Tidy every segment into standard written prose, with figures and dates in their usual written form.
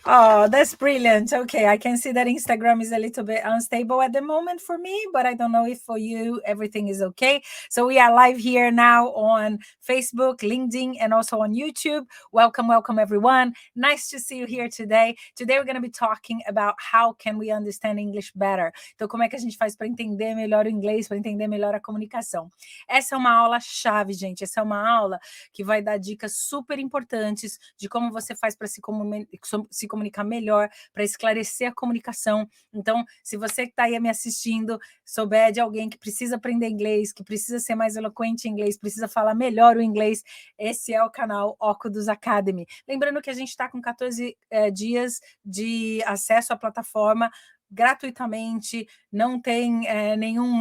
Oh, that's brilliant. Okay, I can see that Instagram is a little bit unstable at the moment for me, but I don't know if for you everything is okay. So we are live here now on Facebook, LinkedIn, and also on YouTube. Welcome, welcome everyone. Nice to see you here today. Today we're going to be talking about how can we understand English better. Então, como é que a gente faz para entender melhor o inglês, para entender melhor a comunicação? Essa é uma aula chave, gente. Essa é uma aula que vai dar dicas super importantes de como você faz para se comunicar melhor, para esclarecer a comunicação. Então, se você que está aí me assistindo, souber de alguém que precisa aprender inglês, que precisa ser mais eloquente em inglês, precisa falar melhor o inglês, esse é o canal Ocudus Academy. Lembrando que a gente está com 14 dias de acesso à plataforma gratuitamente, não tem nenhum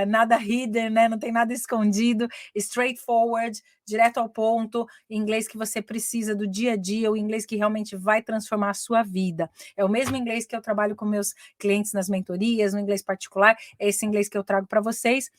nada hidden, né? Não tem nada escondido, straightforward, direto ao ponto, inglês que você precisa do dia a dia, o inglês que realmente vai transformar a sua vida. É o mesmo inglês que eu trabalho com meus clientes nas mentorias, no inglês particular, é esse inglês que eu trago para vocês.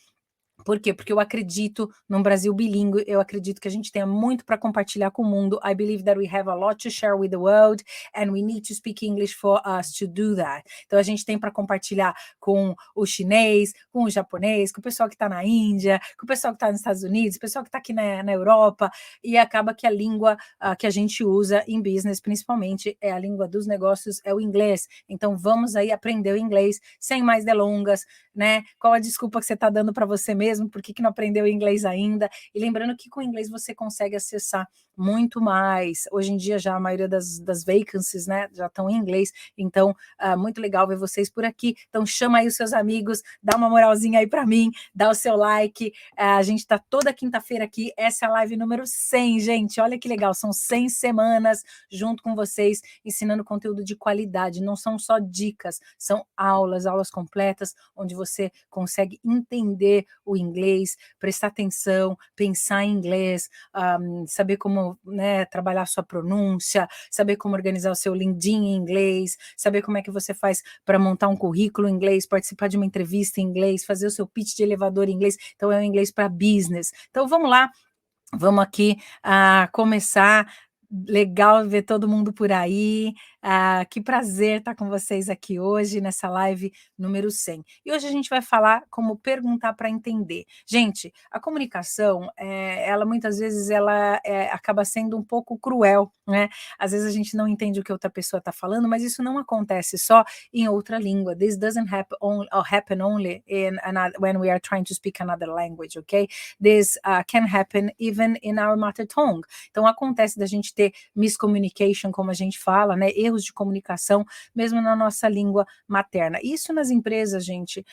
Por quê? Porque eu acredito num Brasil bilíngue, eu acredito que a gente tenha muito para compartilhar com o mundo. I believe that we have a lot to share with the world and we need to speak English for us to do that. Então a gente tem para compartilhar com o chinês, com o japonês, com o pessoal que está na Índia, com o pessoal que está nos Estados Unidos, o pessoal que está aqui na Europa, e acaba que a língua que a gente usa em business, principalmente, é a língua dos negócios, é o inglês. Então vamos aí aprender o inglês sem mais delongas, né? Qual a desculpa que você está dando para você mesmo? Por que não aprendeu inglês ainda? E lembrando que com o inglês você consegue acessar muito mais. Hoje em dia já a maioria das vacancies, né, já estão em inglês, então muito legal ver vocês por aqui. Então chama aí os seus amigos, dá uma moralzinha aí para mim, dá o seu like. A gente está toda quinta-feira aqui, essa é a live número 100, gente, olha que legal, são 100 semanas junto com vocês, ensinando conteúdo de qualidade, não são só dicas, são aulas completas, onde você consegue entender o inglês, prestar atenção, pensar em inglês, saber como, né, trabalhar sua pronúncia, saber como organizar o seu LinkedIn em inglês, saber como é que você faz para montar um currículo em inglês, participar de uma entrevista em inglês, fazer o seu pitch de elevador em inglês. Então é o inglês para business. Então vamos lá, vamos aqui começar. Legal ver todo mundo por aí. Que prazer estar com vocês aqui hoje nessa live número 100. E hoje a gente vai falar como perguntar para entender. Gente, a comunicação, ela muitas vezes ela acaba sendo um pouco cruel, né? Às vezes a gente não entende o que outra pessoa está falando, mas isso não acontece só em outra língua. This doesn't happen only when we are trying to speak another language, okay? This can happen even in our mother tongue. Então acontece da gente ter miscommunication, como a gente fala, né? Erros de comunicação, mesmo na nossa língua materna. Isso nas empresas, gente,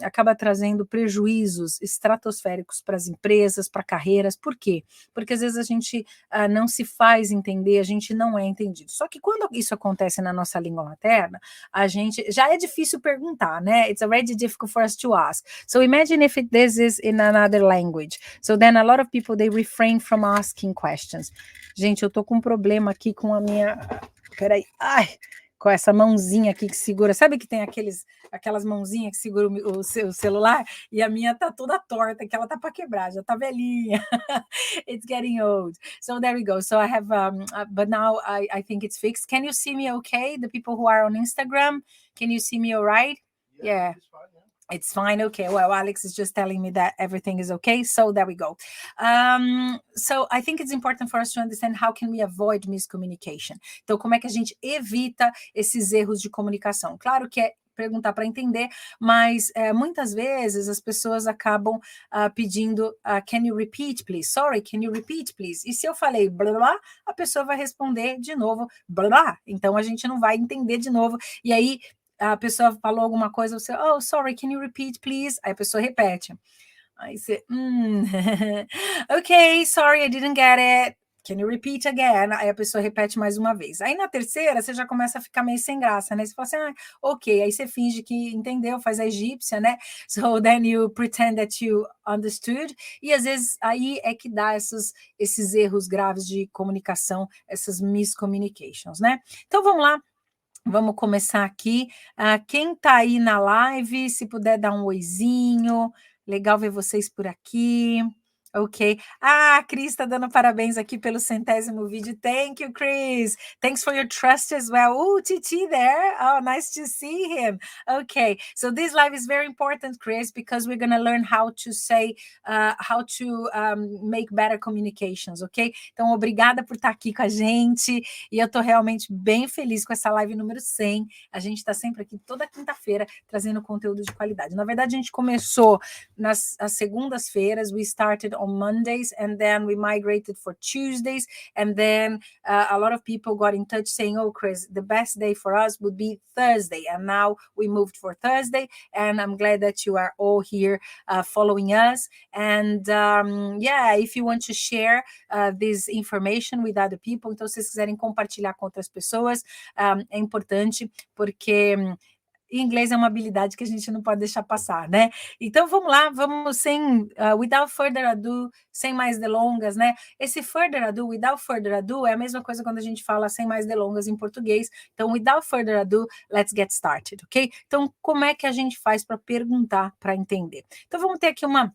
acaba trazendo prejuízos estratosféricos para as empresas, para carreiras. Por quê? Porque às vezes a gente não se faz entender, a gente não é entendido. Só que quando isso acontece na nossa língua materna, a gente já é difícil perguntar, né? It's already difficult for us to ask. So imagine if this is in another language. So then a lot of people, they refrain from asking questions. Gente, eu tô com um problema aqui com a minha... Peraí, com essa mãozinha aqui que segura, sabe que tem aquelas mãozinhas que seguram o seu celular? E a minha tá toda torta, que ela tá para quebrar, já tá velhinha. It's getting old. So there we go. So I have, but now I think it's fixed. Can you see me okay? The people who are on Instagram, can you see me all right? Yeah. It's fine, yeah. It's fine. Okay. Well, Alex is just telling me that everything is okay. So there we go. So I think it's important for us to understand how can we avoid miscommunication. Então, como é que a gente evita esses erros de comunicação? Claro que é perguntar para entender, mas muitas vezes as pessoas acabam pedindo can you repeat, please? Sorry, can you repeat, please? E se eu falei blá, blá, a pessoa vai responder de novo blá, blá. Então a gente não vai entender de novo. E aí a pessoa falou alguma coisa, você, oh, sorry, can you repeat, please? Aí a pessoa repete. Aí você, ok, sorry, I didn't get it. Can you repeat again? Aí a pessoa repete mais uma vez. Aí na terceira, você já começa a ficar meio sem graça, né? Você fala assim, ok. Aí você finge que entendeu, faz a egípcia, né? So then you pretend that you understood. E às vezes aí é que dá esses erros graves de comunicação, essas miscommunications, né? Então vamos lá. Vamos começar aqui. Quem está aí na live, se puder dar um oizinho. Legal ver vocês por aqui. Ok. Ah, a Cris está dando parabéns aqui pelo 100º vídeo. Thank you, Chris. Thanks for your trust as well. Oh, Titi there. Oh, nice to see him. Okay. So this live is very important, Chris, because we're going to learn how to say, how to make better communications, ok? Então, obrigada por estar aqui com a gente. E eu estou realmente bem feliz com essa live número 100. A gente está sempre aqui toda quinta-feira trazendo conteúdo de qualidade. Na verdade, a gente começou nas segundas-feiras. We started on Mondays, and then we migrated for Tuesdays, and then a lot of people got in touch saying, oh, Chris, the best day for us would be Thursday, and now we moved for Thursday, and I'm glad that you are all here following us, and yeah, if you want to share this information with other people, então se vocês quiserem compartilhar com outras pessoas, é importante, porque inglês é uma habilidade que a gente não pode deixar passar, né? Então vamos lá, vamos sem without further ado, sem mais delongas, né? Esse further ado, without further ado é a mesma coisa quando a gente fala sem mais delongas em português. Então, without further ado, let's get started, ok? Então, como é que a gente faz para perguntar, para entender? Então, vamos ter aqui uma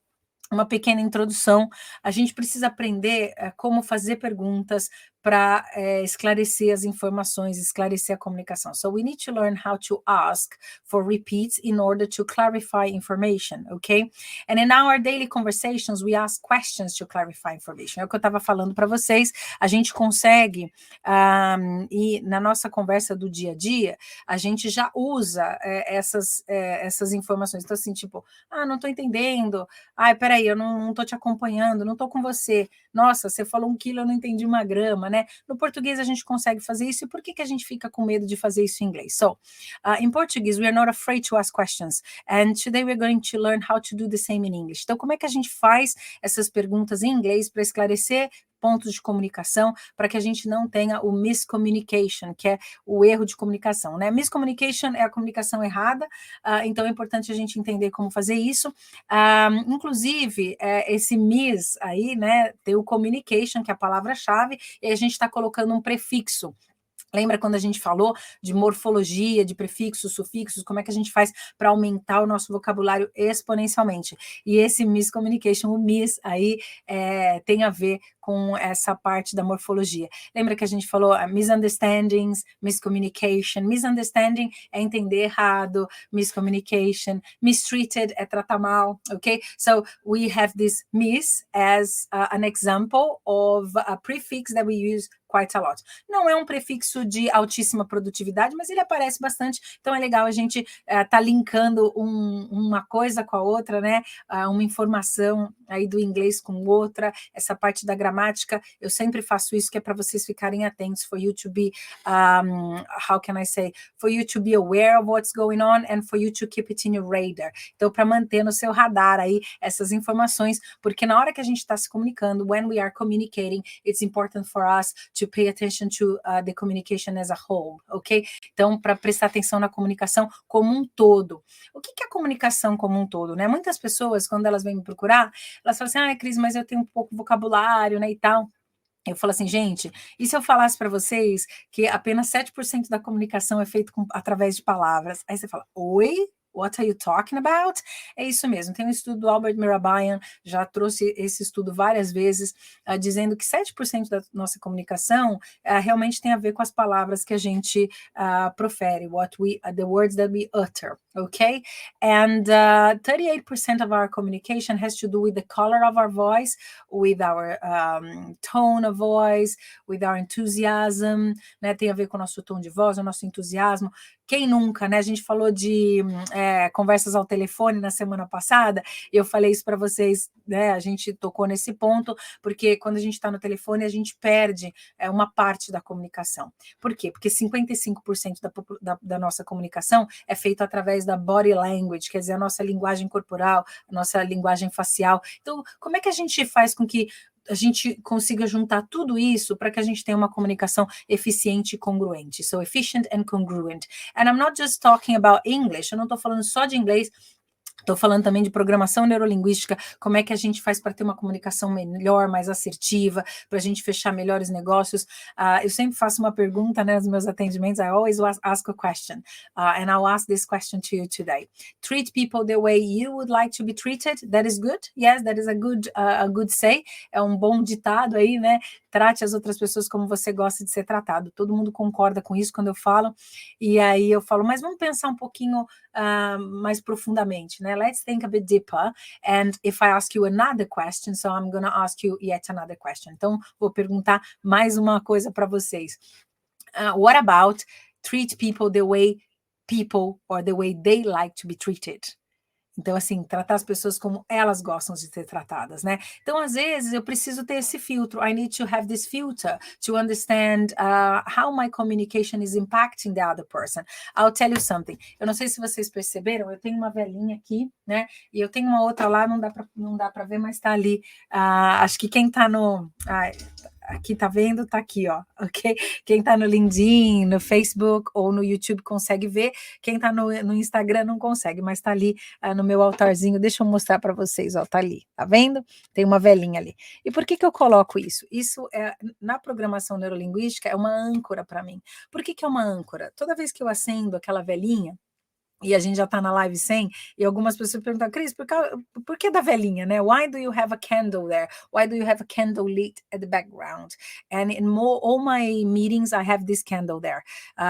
pequena introdução. A gente precisa aprender como fazer perguntas para esclarecer as informações, esclarecer a comunicação. So we need to learn how to ask for repeats in order to clarify information, okay? And in our daily conversations, we ask questions to clarify information. É o que eu estava falando para vocês. A gente consegue, e na nossa conversa do dia a dia, a gente já usa essas informações. Então, assim, tipo, não estou entendendo. Ai, peraí, eu não estou te acompanhando, não estou com você. Nossa, você falou 1 quilo, eu não entendi 1 grama, né? No português a gente consegue fazer isso, e por que a gente fica com medo de fazer isso em inglês? So, in Portuguese, we are not afraid to ask questions, and today we're going to learn how to do the same in English. Então, como é que a gente faz essas perguntas em inglês para esclarecer pontos de comunicação, para que a gente não tenha o miscommunication, que é o erro de comunicação, né? Miscommunication é a comunicação errada, então é importante a gente entender como fazer isso. Inclusive, esse mis aí, né, tem o communication, que é a palavra-chave, e a gente está colocando um prefixo. Lembra quando a gente falou de morfologia, de prefixos, sufixos, como é que a gente faz para aumentar o nosso vocabulário exponencialmente? E esse miscommunication, o mis aí, tem a ver com essa parte da morfologia. Lembra que a gente falou misunderstandings, miscommunication. Misunderstanding é entender errado, miscommunication. Mistreated é tratar mal, ok? So we have this mis as an example of a prefix that we use quite a lot. Não é um prefixo de altíssima produtividade, mas ele aparece bastante, então é legal a gente tá linkando uma coisa com a outra, né? Uma informação aí do inglês com outra, essa parte da gramática, eu sempre faço isso, que é para vocês ficarem atentos, for you to be, how can I say, for you to be aware of what's going on and for you to keep it in your radar. Então, para manter no seu radar aí essas informações, porque na hora que a gente está se comunicando, when we are communicating, it's important for us to pay attention to the communication as a whole, ok? Então, para prestar atenção na comunicação como um todo. O que é a comunicação como um todo, né? Muitas pessoas, quando elas vêm me procurar, elas falam assim, Cris, mas eu tenho um pouco vocabulário, né, e tal. Eu falo assim, gente, e se eu falasse para vocês que apenas 7% da comunicação é feita através de palavras? Aí você fala, oi? What are you talking about? É isso mesmo, tem um estudo do Albert Mehrabian, já trouxe esse estudo várias vezes, dizendo que 7% da nossa comunicação realmente tem a ver com as palavras que a gente profere, the words that we utter, okay? And 38% of our communication has to do with the color of our voice, with our tone of voice, with our enthusiasm, né? Tem a ver com o nosso tom de voz, o nosso entusiasmo. Quem nunca, né? A gente falou de conversas ao telefone na semana passada, e eu falei isso para vocês, né? A gente tocou nesse ponto, porque quando a gente está no telefone, a gente perde uma parte da comunicação. Por quê? Porque 55% da nossa comunicação é feito através da body language, quer dizer, a nossa linguagem corporal, a nossa linguagem facial. Então, como é que a gente faz com que a gente consiga juntar tudo isso para que a gente tenha uma comunicação eficiente e congruente? So, efficient and congruent. And I'm not just talking about English, eu não estou falando só de inglês, Estou falando também de programação neurolinguística, como é que a gente faz para ter uma comunicação melhor, mais assertiva, para a gente fechar melhores negócios. Eu sempre faço uma pergunta, né, nos meus atendimentos. I always ask a question, and I'll ask this question to you today. Treat people the way you would like to be treated. That is good. Yes, that is a good say. É um bom ditado aí, né? Trate as outras pessoas como você gosta de ser tratado. Todo mundo concorda com isso quando eu falo. E aí eu falo, mas vamos pensar um pouquinho mais profundamente, né? Let's think a bit deeper. And if I ask you another question, so I'm going to ask you yet another question. Então, vou perguntar mais uma coisa para vocês. What about treat people the way people or the way they like to be treated? Então, assim, tratar as pessoas como elas gostam de ser tratadas, né? Então, às vezes, eu preciso ter esse filtro. I need to have this filter to understand how my communication is impacting the other person. I'll tell you something. Eu não sei se vocês perceberam, eu tenho uma velhinha aqui, né? E eu tenho uma outra lá, não dá para ver, mas tá ali. Acho que quem tá no... aqui tá vendo, tá aqui, ó, ok? Quem tá no LinkedIn, no Facebook ou no YouTube consegue ver, quem tá no Instagram não consegue, mas tá ali no meu altarzinho, deixa eu mostrar para vocês, ó, tá ali, tá vendo? Tem uma velhinha ali. E por que eu coloco isso? Isso na programação neurolinguística é uma âncora para mim. Por que é uma âncora? Toda vez que eu acendo aquela velhinha, e a gente já está na live 100, e algumas pessoas perguntam, Cris, por que da velhinha, né? Why do you have a candle there? Why do you have a candle lit at the background? And in all my meetings, I have this candle there.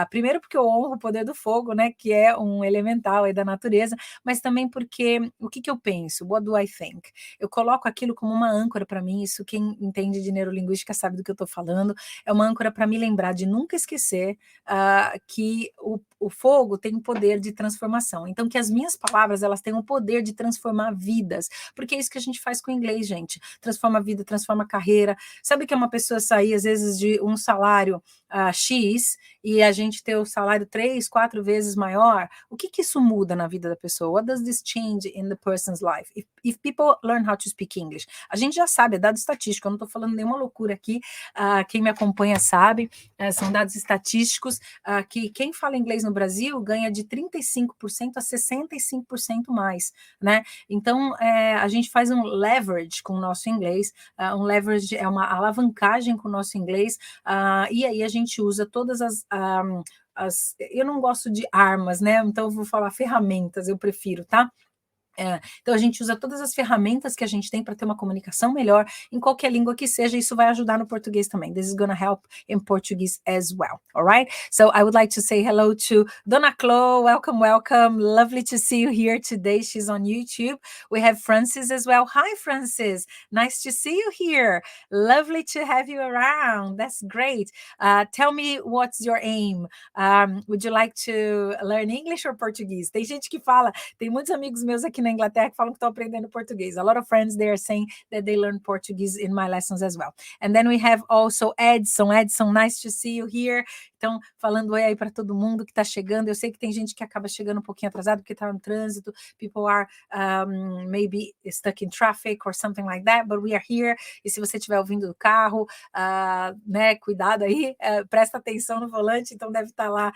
Primeiro porque eu honro o poder do fogo, né? Que é um elemental aí da natureza, mas também porque, o que eu penso? What do I think? Eu coloco aquilo como uma âncora para mim, isso quem entende de neurolinguística sabe do que eu estou falando, é uma âncora para me lembrar de nunca esquecer que o fogo tem o poder de transformação. Então, que as minhas palavras, elas têm o poder de transformar vidas, porque é isso que a gente faz com o inglês, gente. Transforma a vida, transforma a carreira. Sabe que é uma pessoa sair, às vezes, de um salário X e a gente ter o salário 3, 4 vezes maior? O que isso muda na vida da pessoa? What does this change in the person's life? If people learn how to speak English. A gente já sabe, é dado estatístico, eu não estou falando nenhuma loucura aqui, quem me acompanha sabe, são dados estatísticos, que quem fala inglês no Brasil ganha de 35% a 65% mais, né? Então, a gente faz um leverage com o nosso inglês, um leverage é uma alavancagem com o nosso inglês, e aí a gente usa todas eu não gosto de armas, né? Então eu vou falar ferramentas, eu prefiro, tá? Então a gente usa todas as ferramentas que a gente tem para ter uma comunicação melhor em qualquer língua que seja, isso vai ajudar no português também. This is going to help in Portuguese as well, all right? So I would like to say hello to Dona Clo, welcome, lovely to see you here today. She's on YouTube. We have Francis as well. Hi Francis, nice to see you here. Lovely to have you around, that's great. Tell me what's your aim. Would you like to learn English or Portuguese? Tem gente que fala, tem muitos amigos meus aqui na Inglaterra que falam que estão aprendendo português. A lot of friends they are saying that they learn Portuguese in my lessons as well. And then we have also Edson. Edson, nice to see you here. Então, falando oi aí para todo mundo que está chegando. Eu sei que tem gente que acaba chegando um pouquinho atrasado porque está no trânsito. People are maybe stuck in traffic or something like that, but we are here. E se você estiver ouvindo do carro, né, cuidado aí, presta atenção no volante, então deve estar lá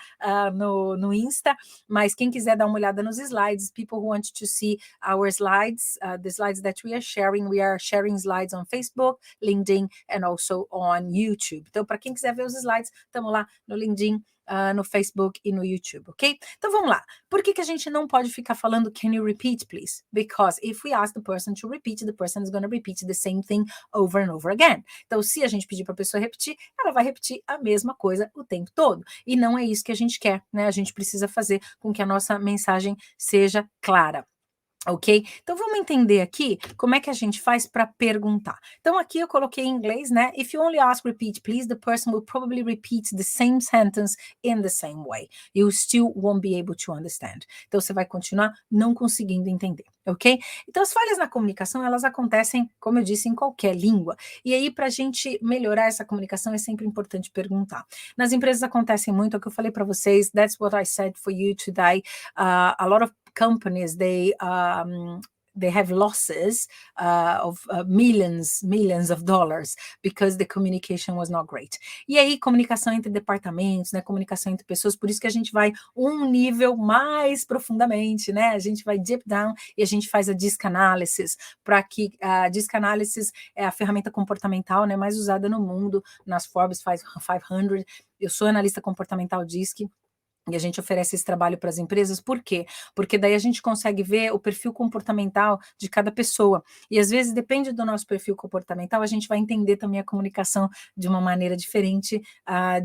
no Insta. Mas quem quiser dar uma olhada nos slides, people who want to see our slides, the slides that we are sharing slides on Facebook, LinkedIn and also on YouTube. Então, para quem quiser ver os slides, estamos lá no LinkedIn, no Facebook e no YouTube, ok? Então vamos lá. Por que a gente não pode ficar falando can you repeat, please? Because if we ask the person to repeat, the person is going to repeat the same thing over and over again. Então, se a gente pedir para a pessoa repetir, ela vai repetir a mesma coisa o tempo todo. E não é isso que a gente quer, né? A gente precisa fazer com que a nossa mensagem seja clara. Ok? Então, vamos entender aqui como é que a gente faz para perguntar. Então, aqui eu coloquei em inglês, né? If you only ask repeat, please, the person will probably repeat the same sentence in the same way. You still won't be able to understand. Então, você vai continuar não conseguindo entender, ok? Então, as falhas na comunicação, elas acontecem, como eu disse, em qualquer língua. E aí, para a gente melhorar essa comunicação, é sempre importante perguntar. Nas empresas acontecem muito, é o que eu falei para vocês, that's what I said for you today. A lot of companies, they have losses of millions of dollars because the communication was not great. E aí, comunicação entre departamentos, né? Comunicação entre pessoas, por isso que a gente vai um nível mais profundamente, né? A gente vai deep down e a gente faz a DISC Analysis, para que a DISC Analysis é a ferramenta comportamental, né, mais usada no mundo, nas Forbes 500. Eu sou analista comportamental DISC, e a gente oferece esse trabalho para as empresas, por quê? Porque daí a gente consegue ver o perfil comportamental de cada pessoa. E às vezes, depende do nosso perfil comportamental, a gente vai entender também a comunicação de uma maneira diferente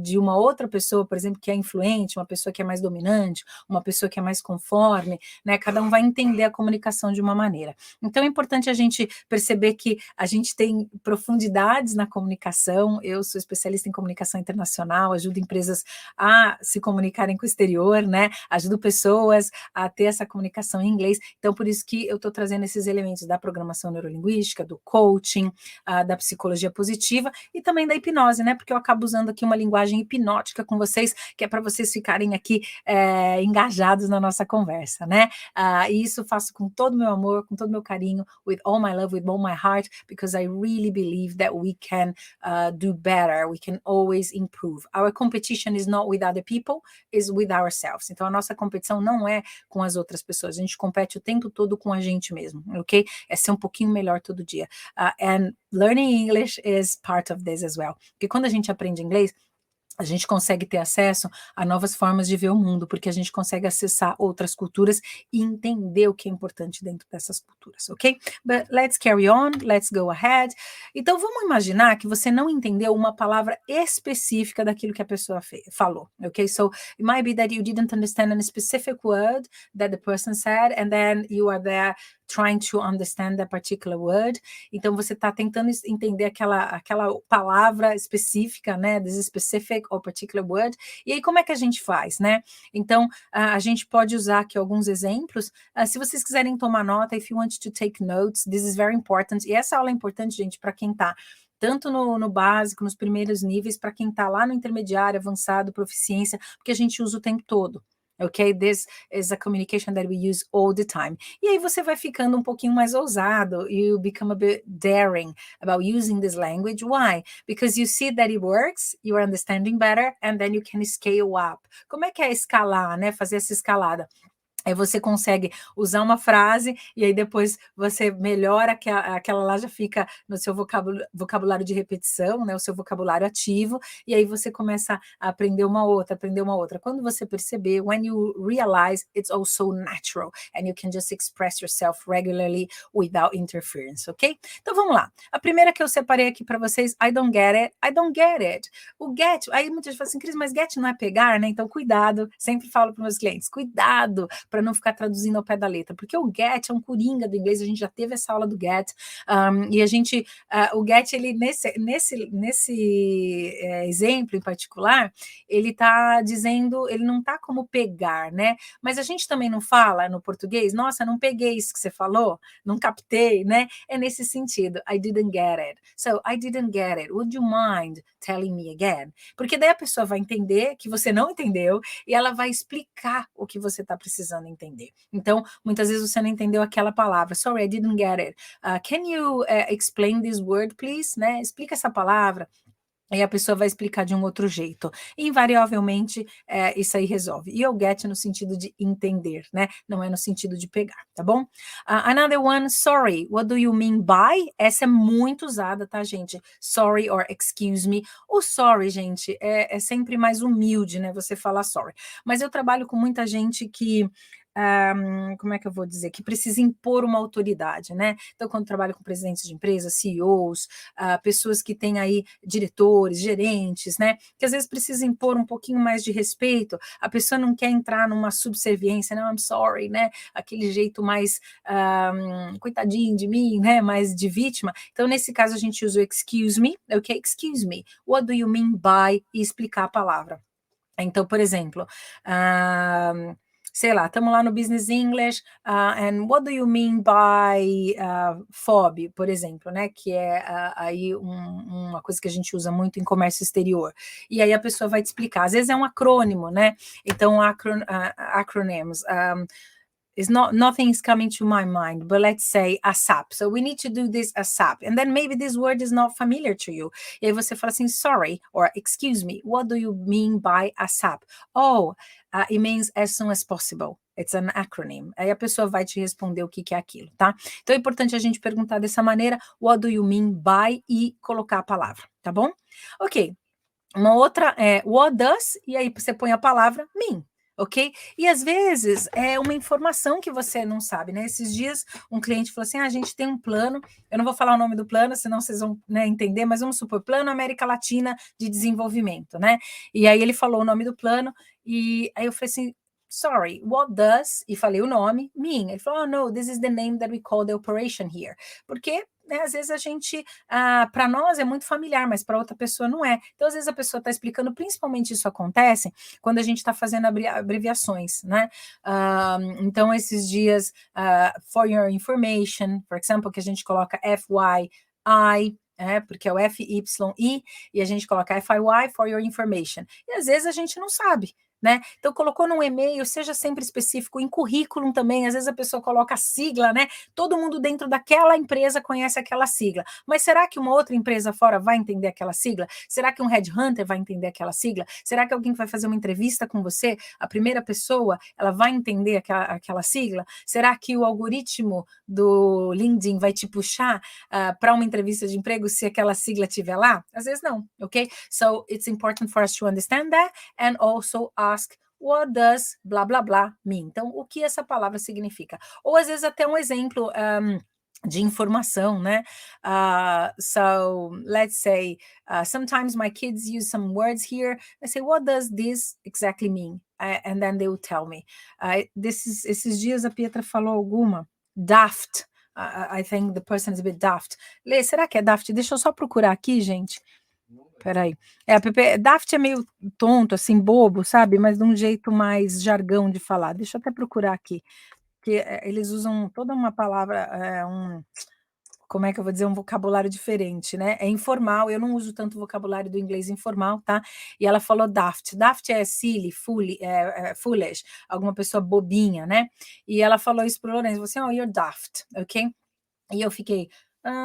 de uma outra pessoa, por exemplo, que é influente, uma pessoa que é mais dominante, uma pessoa que é mais conforme, né? Cada um vai entender a comunicação de uma maneira. Então é importante a gente perceber que a gente tem profundidades na comunicação. Eu sou especialista em comunicação internacional, ajudo empresas a se comunicarem com o exterior, né? Ajudo pessoas a ter essa comunicação em inglês. Então, por isso que eu estou trazendo esses elementos da programação neurolinguística, do coaching, da psicologia positiva e também da hipnose, né? Porque eu acabo usando aqui uma linguagem hipnótica com vocês, que é para vocês ficarem aqui engajados na nossa conversa, né? E isso faço com todo o meu amor, com todo o meu carinho, with all my love, with all my heart, because I really believe that we can do better, we can always improve. Our competition is not with other people, is with ourselves. Então, a nossa competição não é com as outras pessoas, a gente compete o tempo todo com a gente mesmo, ok? É ser um pouquinho melhor todo dia. And learning English is part of this as well. Porque quando a gente aprende inglês, a gente consegue ter acesso a novas formas de ver o mundo, porque a gente consegue acessar outras culturas e entender o que é importante dentro dessas culturas, ok? But let's carry on, let's go ahead. Então, vamos imaginar que você não entendeu uma palavra específica daquilo que a pessoa falou, ok? So, it might be that you didn't understand a specific word that the person said, and then you are there trying to understand that particular word. Então, você está tentando entender aquela palavra específica, né? This specific or particular word. E aí, como é que a gente faz, né? Então, a gente pode usar aqui alguns exemplos. Se vocês quiserem tomar nota, if you want to take notes, this is very important. E essa aula é importante, gente, para quem está tanto no básico, nos primeiros níveis, para quem está lá no intermediário, avançado, proficiência, porque a gente usa o tempo todo. Ok? This is a communication that we use all the time. E aí você vai ficando um pouquinho mais ousado. You become a bit daring about using this language. Why? Because you see that it works, you are understanding better, and then you can scale up. Como é que é escalar, né? Fazer essa escalada? Aí você consegue usar uma frase e aí depois você melhora, aquela lá já fica no seu vocabulário de repetição, né, o seu vocabulário ativo, e aí você começa a aprender uma outra. Quando você perceber, when you realize it's also natural and you can just express yourself regularly without interference, ok? Então vamos lá. A primeira que eu separei aqui para vocês, I don't get it, I don't get it. O get, aí muitas vezes falam assim, Cris, mas get não é pegar, né? Então cuidado, sempre falo para meus clientes, cuidado para não ficar traduzindo ao pé da letra, porque o get é um coringa do inglês, a gente já teve essa aula do get, e a gente, o get, ele nesse exemplo em particular, ele tá dizendo, ele não tá como pegar, né, mas a gente também não fala no português, nossa, não peguei isso que você falou, não captei, né, é nesse sentido, I didn't get it, so I didn't get it, would you mind telling me again? Porque daí a pessoa vai entender que você não entendeu, e ela vai explicar o que você está precisando entender. Então, muitas vezes você não entendeu aquela palavra. Sorry, I didn't get it. Can you explain this word, please? Né? Explica essa palavra. Aí a pessoa vai explicar de um outro jeito. Invariavelmente, isso aí resolve. E o get no sentido de entender, né? Não é no sentido de pegar, tá bom? Another one, sorry. What do you mean by? Essa é muito usada, tá, gente? Sorry or excuse me. O sorry, gente, é sempre mais humilde, né? Você falar sorry. Mas eu trabalho com muita gente que como é que eu vou dizer, que precisa impor uma autoridade, né? Então, quando trabalho com presidentes de empresas, CEOs, pessoas que têm aí diretores, gerentes, né? Que às vezes precisam impor um pouquinho mais de respeito, a pessoa não quer entrar numa subserviência, não, I'm sorry, né? Aquele jeito mais coitadinho de mim, né? Mais de vítima. Então, nesse caso, a gente usa o excuse me, ok? Excuse me, what do you mean by? E explicar a palavra. Então, por exemplo, sei lá, estamos lá no Business English, and what do you mean by FOB, por exemplo, né, que é aí uma coisa que a gente usa muito em comércio exterior, e aí a pessoa vai te explicar, às vezes é um acrônimo, né, então acronyms, nothing is coming to my mind, but let's say ASAP. So we need to do this ASAP. And then maybe this word is not familiar to you. E aí você fala assim, sorry, or excuse me, what do you mean by ASAP? Oh, it means as soon as possible. It's an acronym. Aí a pessoa vai te responder o que é aquilo, tá? Então é importante a gente perguntar dessa maneira, what do you mean by, e colocar a palavra, tá bom? Ok. Uma outra é what does, e aí você põe a palavra mean. Ok? E às vezes é uma informação que você não sabe, né? Esses dias um cliente falou assim: a gente tem um plano, eu não vou falar o nome do plano, senão vocês vão, né, entender, mas vamos supor, Plano América Latina de Desenvolvimento, né? E aí ele falou o nome do plano, e aí eu falei assim: sorry, what does, e falei o nome, mean. Ele falou, oh no, this is the name that we call the operation here. Porque né, às vezes a gente, para nós é muito familiar, mas para outra pessoa não é. Então, às vezes a pessoa está explicando, principalmente isso acontece quando a gente está fazendo abreviações, né? Então, esses dias, for your information, por exemplo, que a gente coloca FYI, porque é o FYI, e a gente coloca FYI, for your information. E às vezes a gente não sabe. Né? Então, colocou num e-mail, seja sempre específico, em currículo também, às vezes a pessoa coloca a sigla, né? Todo mundo dentro daquela empresa conhece aquela sigla, mas será que uma outra empresa fora vai entender aquela sigla? Será que um headhunter vai entender aquela sigla? Será que alguém que vai fazer uma entrevista com você, a primeira pessoa, ela vai entender aquela sigla? Será que o algoritmo do LinkedIn vai te puxar para uma entrevista de emprego se aquela sigla estiver lá? Às vezes não, ok? So, it's important for us to understand that and also ask what does blá blá blá mean. Então, o que essa palavra significa? Ou às vezes até um exemplo de informação, né? So let's say sometimes my kids use some words here. I say, what does this exactly mean? And then they will tell me. Esses dias a Pietra falou alguma. Daft. I think the person is a bit daft. Lê, será que é daft? Deixa eu só procurar aqui, gente. Peraí. Daft é meio tonto, assim, bobo, sabe? Mas de um jeito mais jargão de falar. Deixa eu até procurar aqui. Porque eles usam toda uma palavra, como é que eu vou dizer, um vocabulário diferente, né? É informal, eu não uso tanto o vocabulário do inglês informal, tá? E ela falou daft. Daft é silly, foolish, alguma pessoa bobinha, né? E ela falou isso pro Lourenço, você, oh, you're daft, ok? E eu fiquei,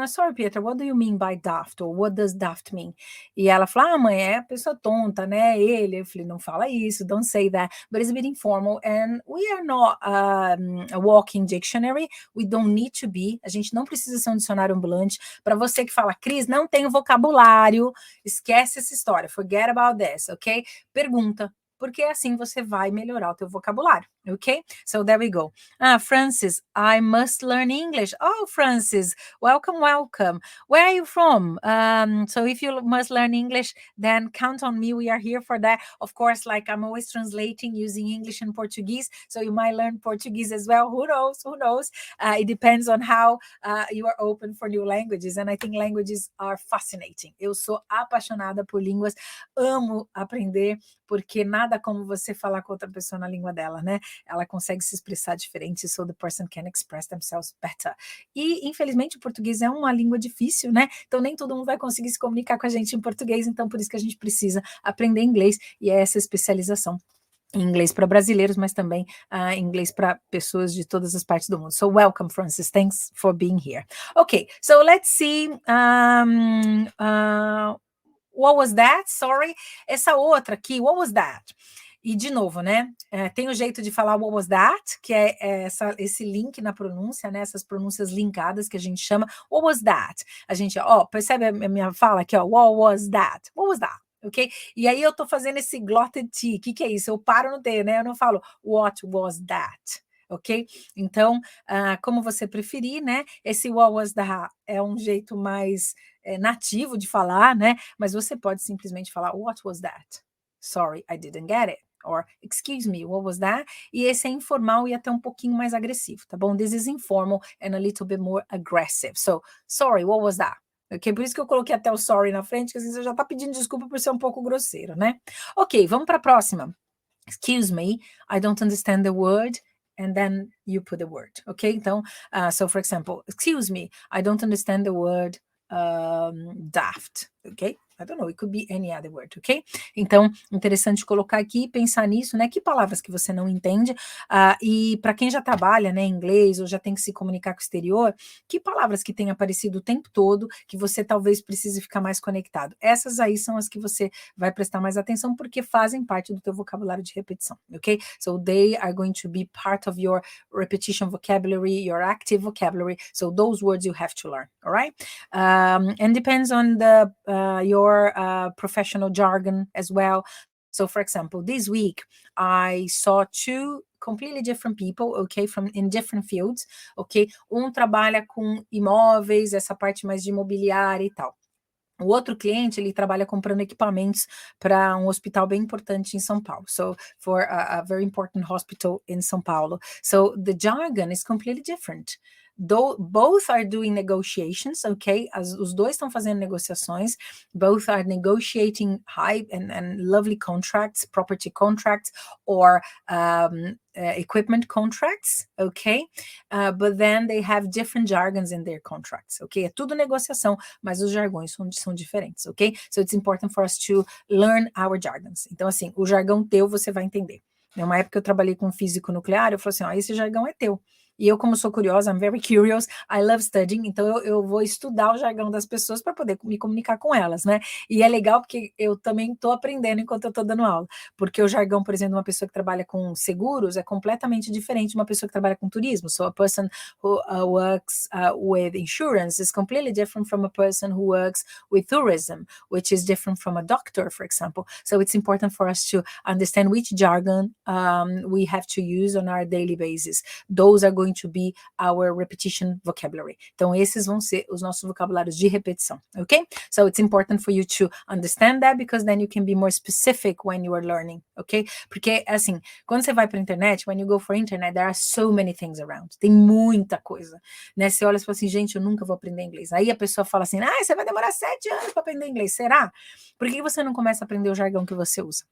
sorry, Peter, what do you mean by daft? Or what does daft mean? E ela falou, mãe, é pessoa tonta, né? Ele. Eu falei, não fala isso, don't say that. But it's a bit informal and we are not a walking dictionary. We don't need to be. A gente não precisa ser um dicionário ambulante. Para você que fala, Cris, não tenho vocabulário, esquece essa história. Forget about this, ok? Pergunta. Porque assim você vai melhorar o teu vocabulário, ok? So there we go. Francis, I must learn English. Oh, Francis, welcome, welcome. Where are you from? So if you must learn English, then count on me. We are here for that. Of course, like I'm always translating using English and Portuguese, so you might learn Portuguese as well. Who knows? Who knows? It depends on how you are open for new languages, and I think languages are fascinating. Eu sou apaixonada por línguas, amo aprender, porque nada como você falar com outra pessoa na língua dela, né? Ela consegue se expressar diferente, so the person can express themselves better. E, infelizmente, o português é uma língua difícil, né? Então, nem todo mundo vai conseguir se comunicar com a gente em português, então por isso que a gente precisa aprender inglês, e é essa especialização em inglês para brasileiros, mas também inglês para pessoas de todas as partes do mundo. So, welcome, Francis. Thanks for being here. Okay, so let's see... what was that? Sorry. Essa outra aqui, what was that? E, de novo, né, tem o jeito de falar what was that, que é esse link na pronúncia, né, essas pronúncias linkadas que a gente chama what was that. A gente, percebe a minha fala aqui, what was that? What was that? Ok? E aí eu tô fazendo esse glotted T. O que é isso? Eu paro no T, né? Eu não falo what was that. Ok? Então, como você preferir, né? Esse what was that é um jeito mais nativo de falar, né? Mas você pode simplesmente falar what was that? Sorry, I didn't get it. Or, excuse me, what was that? E esse é informal e até um pouquinho mais agressivo, tá bom? This is informal and a little bit more aggressive. So, sorry, what was that? Ok, por isso que eu coloquei até o sorry na frente, que às vezes eu já tá pedindo desculpa por ser um pouco grosseiro, né? Ok, vamos para a próxima. Excuse me, I don't understand the word. And then you put the word, okay? Então, so for example, excuse me, I don't understand the word daft, okay? I don't know, it could be any other word, ok? Então, interessante colocar aqui e pensar nisso, né? Que palavras que você não entende? E para quem já trabalha, né, em inglês ou já tem que se comunicar com o exterior, que palavras que têm aparecido o tempo todo que você talvez precise ficar mais conectado? Essas aí são as que você vai prestar mais atenção porque fazem parte do teu vocabulário de repetição, ok? So they are going to be part of your repetition vocabulary, your active vocabulary. So those words you have to learn, all right? And depends on your professional jargon as well. So, for example, this week I saw two completely different people, okay, from in different fields, ok? Um trabalha com imóveis, essa parte mais de imobiliária e tal. O outro cliente, ele trabalha comprando equipamentos para um hospital bem importante em São Paulo. So, for a very important hospital in São Paulo. So, the jargon is completely different. Both are doing negotiations, okay? Os dois estão fazendo negociações. Both are negotiating high and lovely contracts, property contracts, or equipment contracts, okay? But then they have different jargons in their contracts, okay? É tudo negociação, mas os jargões são diferentes, ok? So it's important for us to learn our jargons. Então, assim, o jargão teu você vai entender. Numa época eu trabalhei com físico nuclear, eu falei assim, ó, esse jargão é teu. E eu, como sou curiosa, I'm very curious, I love studying, então eu vou estudar o jargão das pessoas para poder me comunicar com elas, né? E é legal porque eu também estou aprendendo enquanto eu estou dando aula, porque o jargão, por exemplo, de uma pessoa que trabalha com seguros é completamente diferente de uma pessoa que trabalha com turismo. So a person who works with insurance is completely different from a person who works with tourism, which is different from a doctor, for example. So it's important for us to understand which jargon we have to use on our daily basis. Those are going to be our repetition vocabulary. Então, esses vão ser os nossos vocabulários de repetição, ok? So, it's important for you to understand that because then you can be more specific when you are learning, ok? Porque, assim, quando você vai para a internet, when you go for internet, there are so many things around. Tem muita coisa, né? Você olha e fala assim, gente, eu nunca vou aprender inglês. Aí a pessoa fala assim, você vai demorar 7 anos para aprender inglês. Será? Por que você não começa a aprender o jargão que você usa?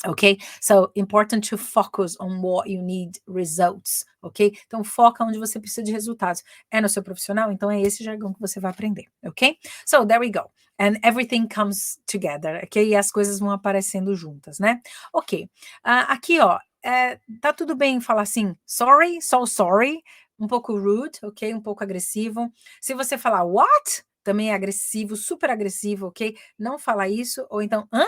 Okay, so important to focus on what you need results, ok? Então foca onde você precisa de resultados. É no seu profissional? Então é esse jargão que você vai aprender, ok? So there we go. And everything comes together, ok? E as coisas vão aparecendo juntas, né? Ok. Aqui, ó, tá tudo bem falar assim, sorry, so sorry, um pouco rude, ok? Um pouco agressivo. Se você falar what, também é agressivo, super agressivo, ok? Não fala isso, ou então, hã?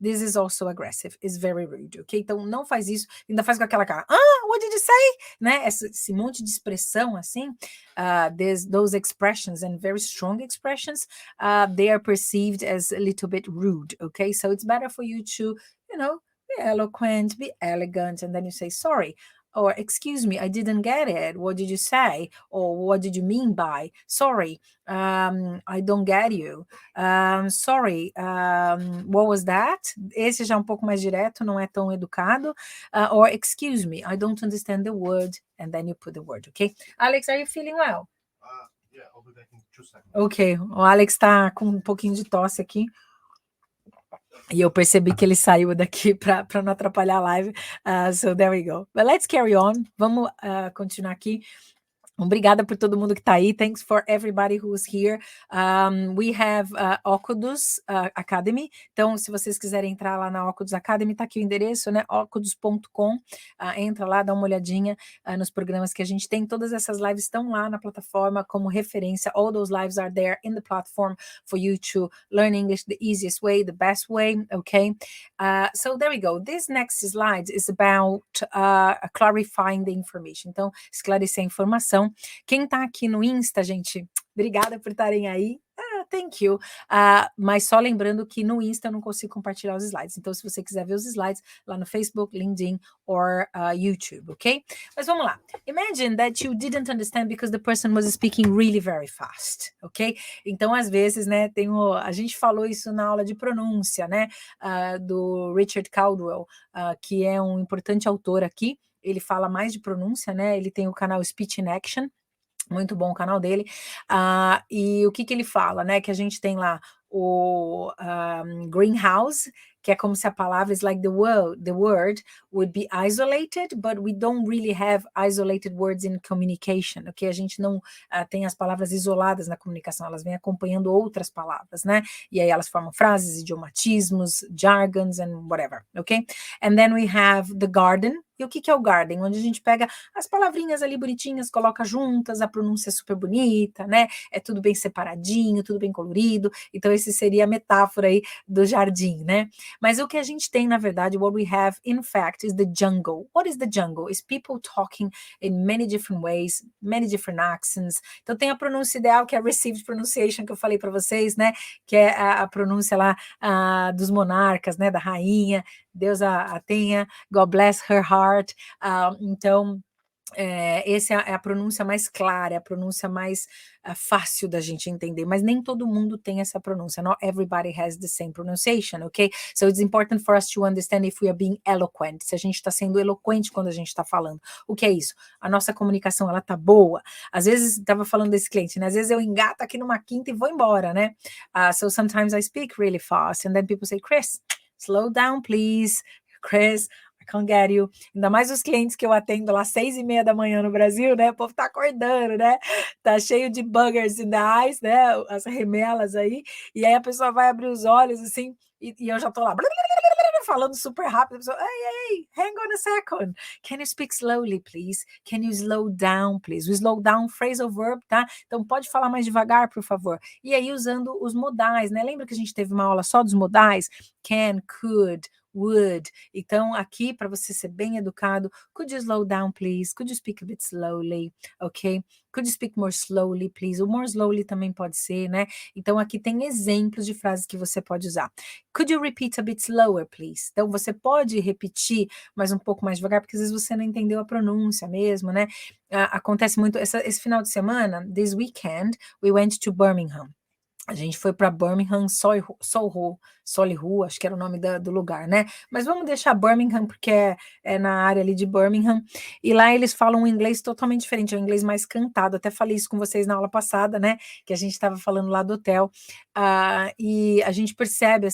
This is also aggressive, is very rude, ok? Então não faz isso, ainda faz com aquela cara, what did you say? Né? Esse monte de expressão assim, those expressions and very strong expressions, they are perceived as a little bit rude, okay? So it's better for you to, be eloquent, be elegant, and then you say sorry. Or, excuse me, I didn't get it. What did you say? Or what did you mean by? Sorry, I don't get you. Sorry, what was that? Esse já é um pouco mais direto, não é tão educado. Or, excuse me, I don't understand the word. And then you put the word, okay? Alex, are you feeling well? Yeah, I'll be back in 2 seconds. Ok, o Alex está com um pouquinho de tosse aqui. E eu percebi que ele saiu daqui para não atrapalhar a live. So there we go. But let's carry on. Vamos continuar aqui. Obrigada por todo mundo que está aí. Thanks for everybody who's here. We have Ocodus Academy. Então, se vocês quiserem entrar lá na Ocodus Academy, está aqui o endereço, né? Ocodus.com. Entra lá, dá uma olhadinha nos programas que a gente tem. Todas essas lives estão lá na plataforma como referência. All those lives are there in the platform for you to learn English the easiest way, the best way, okay? So there we go. This next slide is about clarifying the information. Então, esclarecer a informação. Quem tá aqui no Insta, gente, obrigada por estarem aí. Thank you. Mas só lembrando que no Insta eu não consigo compartilhar os slides. Então, se você quiser ver os slides lá no Facebook, LinkedIn or YouTube, ok? Mas vamos lá. Imagine that you didn't understand because the person was speaking really very fast, ok? Então, às vezes, né, a gente falou isso na aula de pronúncia, né, do Richard Caldwell, que é um importante autor aqui. Ele fala mais de pronúncia, né? Ele tem o canal Speech in Action, muito bom o canal dele. E o que ele fala, né? Que a gente tem lá o greenhouse, que é como se a palavra is like the word would be isolated, but we don't really have isolated words in communication, ok? A gente não tem as palavras isoladas na comunicação, elas vêm acompanhando outras palavras, né? E aí elas formam frases, idiomatismos, jargons and whatever, ok? And then we have the garden. E o que é o garden? Onde a gente pega as palavrinhas ali bonitinhas, coloca juntas, a pronúncia é super bonita, né? É tudo bem separadinho, tudo bem colorido. Então, esse seria a metáfora aí do jardim, né? Mas o que a gente tem, na verdade, what we have, in fact, is the jungle. What is the jungle? Is people talking in many different ways, many different accents. Então, tem a pronúncia ideal, que é a received pronunciation, que eu falei para vocês, né? Que é a pronúncia lá dos monarcas, né? Da rainha. Deus a tenha, God bless her heart. Então, essa é a pronúncia mais clara, é a pronúncia mais fácil da gente entender, mas nem todo mundo tem essa pronúncia. Not everybody has the same pronunciation, ok? So it's important for us to understand if we are being eloquent, se a gente está sendo eloquente quando a gente está falando. O que é isso? A nossa comunicação, ela tá boa. Às vezes, estava falando desse cliente, né? Às vezes eu engato aqui numa quinta e vou embora, né? So sometimes I speak really fast, and then people say, Chris, slow down, please. Chris, I can't get you. Ainda mais os clientes que eu atendo lá 6:30 da manhã no Brasil, né? O povo tá acordando, né? Tá cheio de buggers in the eyes, né? As remelas aí. E aí a pessoa vai abrir os olhos, assim, e eu já tô lá falando super rápido. A pessoa, hey, hang on a second. Can you speak slowly, please? Can you slow down, please? O slow down, phrasal verb, tá? Então pode falar mais devagar, por favor. E aí usando os modais, né? Lembra que a gente teve uma aula só dos modais? Can, could, would. Então, aqui, para você ser bem educado, could you slow down, please? Could you speak a bit slowly? Ok? Could you speak more slowly, please? O more slowly também pode ser, né? Então, aqui tem exemplos de frases que você pode usar. Could you repeat a bit slower, please? Então, você pode repetir, mas um pouco mais devagar, porque às vezes você não entendeu a pronúncia mesmo, né? Acontece muito, esse final de semana, this weekend, we went to Birmingham. A gente foi para Birmingham, Solihull, acho que era o nome do lugar, né? Mas vamos deixar Birmingham, porque é na área ali de Birmingham. E lá eles falam um inglês totalmente diferente, é um inglês mais cantado. Até falei isso com vocês na aula passada, né? Que a gente estava falando lá do hotel. E a gente percebe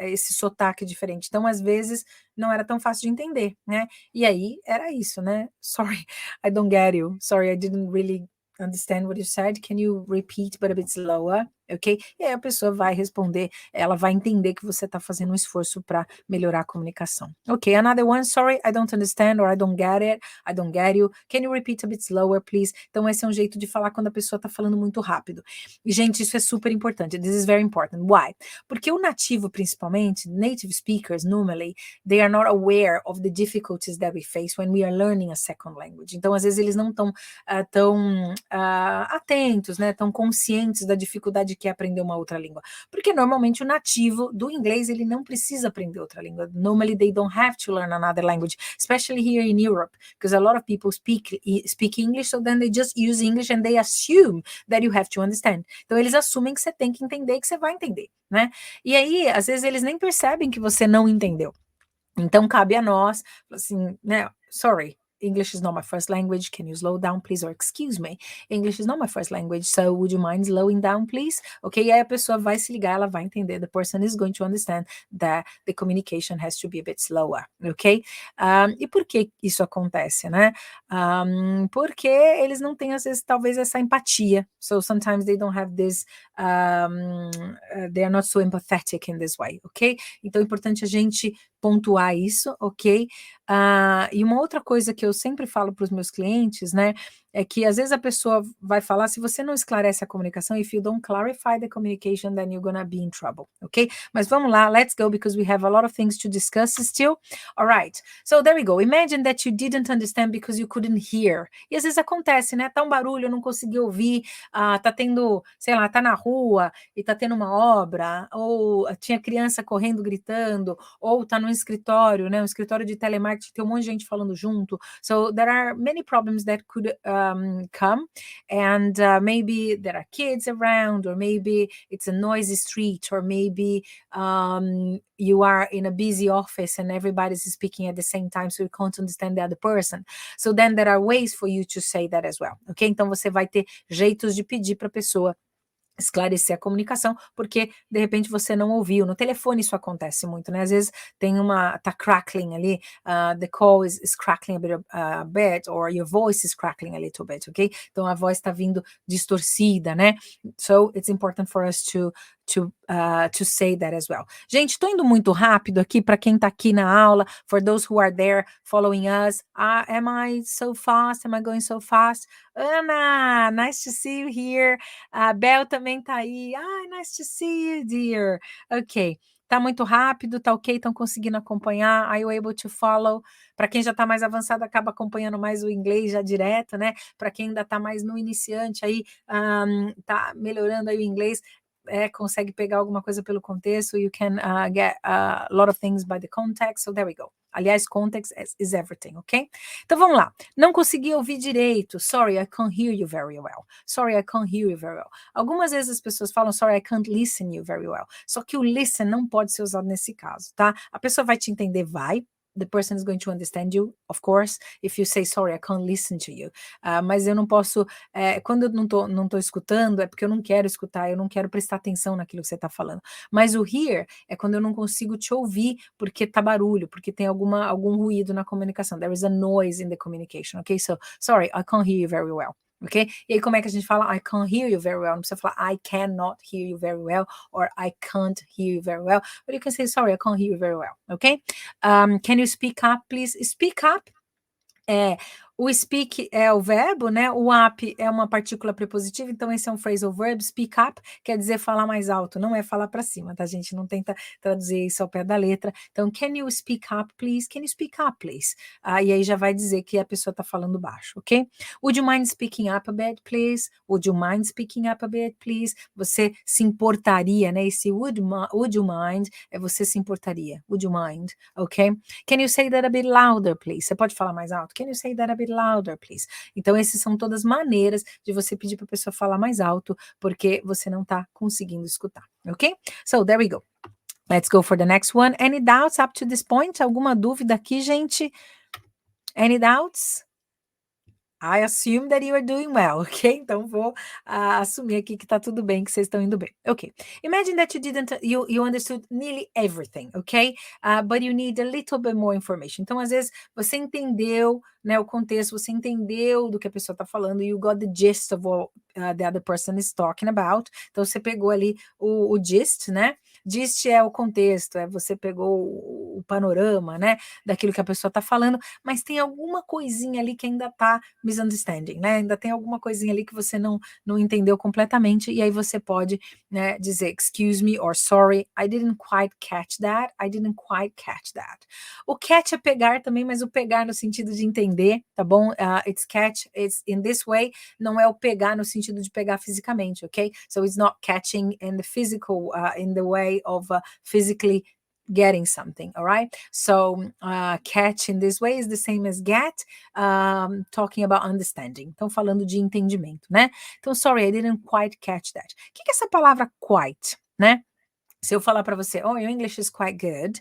esse sotaque diferente. Então, às vezes, não era tão fácil de entender, né? E aí, era isso, né? Sorry, I don't get you. Sorry, I didn't really understand what you said. Can you repeat but a bit slower? Ok? E aí a pessoa vai responder, ela vai entender que você está fazendo um esforço para melhorar a comunicação. Ok, another one, sorry, I don't understand or I don't get it, I don't get you. Can you repeat a bit slower, please? Então esse é um jeito de falar quando a pessoa está falando muito rápido. E gente, isso é super importante. This is very important. Why? Porque o nativo, principalmente, native speakers, normally, they are not aware of the difficulties that we face when we are learning a second language. Então, às vezes, eles não estão tão atentos, né, tão conscientes da dificuldade que é aprender uma outra língua. Porque, normalmente, o nativo do inglês, ele não precisa aprender outra língua. Normally, they don't have to learn another language, especially here in Europe, because a lot of people speak English, so then they just use English and they assume that you have to understand. Então, eles assumem que você tem que entender, que você vai entender, né? E aí, às vezes, eles nem percebem que você não entendeu. Então, cabe a nós, assim, né? Sorry, English is not my first language. Can you slow down, please? Or excuse me, English is not my first language, so would you mind slowing down, please? Ok, e aí a pessoa vai se ligar, ela vai entender. The person is going to understand that the communication has to be a bit slower, ok? E por que isso acontece, né? Porque eles não têm, às vezes, talvez essa empatia. So sometimes they don't have this, they are not so empathetic in this way, ok? Então é importante a gente pontuar isso, ok? E uma outra coisa que eu sempre falo para os meus clientes, né, é que às vezes a pessoa vai falar, se você não esclarece a comunicação, if you don't clarify the communication, then you're gonna be in trouble, ok? Mas vamos lá, let's go, because we have a lot of things to discuss still. All right, so there we go. Imagine that you didn't understand because you couldn't hear. E às vezes acontece, né, tá um barulho, eu não consegui ouvir, tá tendo, sei lá, tá na rua e tá tendo uma obra, ou tinha criança correndo, gritando, ou tá no escritório, né, um escritório de telemarketing, tem um monte de gente falando junto. So there are many problems that could come, and maybe there are kids around, or maybe it's a noisy street, or maybe you are in a busy office and everybody's speaking at the same time, so you can't understand the other person. So then there are ways for you to say that as well, ok? Então você vai ter jeitos de pedir para a pessoa esclarecer a comunicação, porque de repente você não ouviu. No telefone isso acontece muito, né? Às vezes tá crackling ali, the call is crackling a bit, or your voice is crackling a little bit, ok? Então a voz está vindo distorcida, né? So it's important for us to say that as well. Gente, estou indo muito rápido aqui para quem está aqui na aula. For those who are there following us, am I so fast? Am I going so fast? Ana, nice to see you here. A Bel também tá aí. Ai, nice to see you, dear. Ok. Tá muito rápido, tá ok? Estão conseguindo acompanhar? Are you able to follow? Para quem já está mais avançado, acaba acompanhando mais o inglês já direto, né? Para quem ainda está mais no iniciante aí, tá melhorando aí o inglês, consegue pegar alguma coisa pelo contexto. You can get a lot of things by the context. So there we go. Aliás, context is everything, ok? Então vamos lá. Não consegui ouvir direito. Sorry, I can't hear you very well. Sorry, I can't hear you very well. Algumas vezes as pessoas falam, sorry, I can't listen you very well. Só que o listen não pode ser usado nesse caso, tá? A pessoa vai te entender, vai. The person is going to understand you, of course, if you say, sorry, I can't listen to you. Mas eu não posso, quando eu não tô escutando, é porque eu não quero escutar, eu não quero prestar atenção naquilo que você está falando. Mas o hear é quando eu não consigo te ouvir, porque tá barulho, porque tem algum ruído na comunicação. There is a noise in the communication, okay? So, sorry, I can't hear you very well. Ok? E aí, como é que a gente fala? I can't hear you very well. Não precisa falar I cannot hear you very well or I can't hear you very well. But you can say, sorry, I can't hear you very well. Ok? Can you speak up, please? Speak up. O speak é o verbo, né? O up é uma partícula prepositiva, então esse é um phrasal verb. Speak up quer dizer falar mais alto, não é falar para cima, tá, gente? Não tenta traduzir isso ao pé da letra. Então, can you speak up, please? Can you speak up, please? E aí já vai dizer que a pessoa está falando baixo, ok? Would you mind speaking up a bit, please? Would you mind speaking up a bit, please? Você se importaria, né? Esse would you mind é você se importaria. Would you mind? Ok? Can you say that a bit louder, please? Você pode falar mais alto? Can you say that a bit louder, please? Então, essas são todas maneiras de você pedir para a pessoa falar mais alto, porque você não está conseguindo escutar, ok? So, there we go. Let's go for the next one. Any doubts up to this point? Alguma dúvida aqui, gente? Any doubts? I assume that you are doing well, ok? Então, vou assumir aqui que tá tudo bem, que vocês estão indo bem. Ok. Imagine that you understood nearly everything, ok? But you need a little bit more information. Então, às vezes, você entendeu, né, o contexto, você entendeu do que a pessoa tá falando, you got the gist of what the other person is talking about. Então, você pegou ali o gist, né? Gist é o contexto, você pegou o panorama, né, daquilo que a pessoa tá falando, mas tem alguma coisinha ali que ainda tá misunderstanding, né? Ainda tem alguma coisinha ali que você não entendeu completamente, e aí você pode, né, dizer excuse me or sorry, I didn't quite catch that, I didn't quite catch that. O catch é pegar também, mas o pegar no sentido de entender, tá bom? It's catch, it's in this way, não é o pegar no sentido de pegar fisicamente, ok? So it's not catching in the physical, in the way of physically getting something, all right? So catch in this way is the same as get, talking about understanding. Então, falando de entendimento, né? Então, sorry, I didn't quite catch that. O que é essa palavra quite, né? Se eu falar para você, oh, your English is quite good,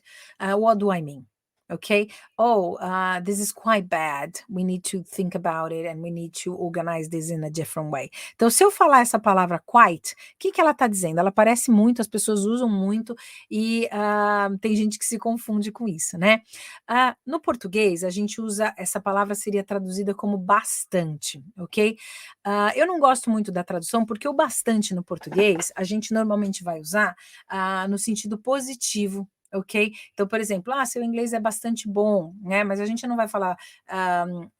what do I mean? Okay. Oh, this is quite bad. We need to think about it and we need to organize this in a different way. Então, se eu falar essa palavra quite, o que ela está dizendo? Ela aparece muito, as pessoas usam muito e tem gente que se confunde com isso, né? No português, a gente usa, essa palavra seria traduzida como bastante, ok? Eu não gosto muito da tradução porque o bastante no português, a gente normalmente vai usar no sentido positivo, ok? Então, por exemplo, seu inglês é bastante bom, né? Mas a gente não vai falar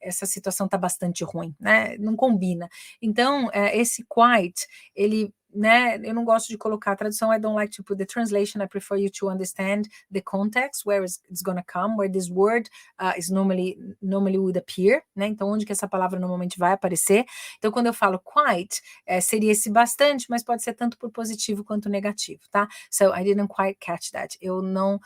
essa situação está bastante ruim, né? Não combina. Então, esse quite, ele, né? Eu não gosto de colocar a tradução. I don't like to put the translation. I prefer you to understand the context, where it's going to come, where this word is normally would appear, né? Então, onde que essa palavra normalmente vai aparecer. Então, quando eu falo quite, seria esse bastante, mas pode ser tanto por positivo quanto negativo, tá? So, I didn't quite catch that. Eu não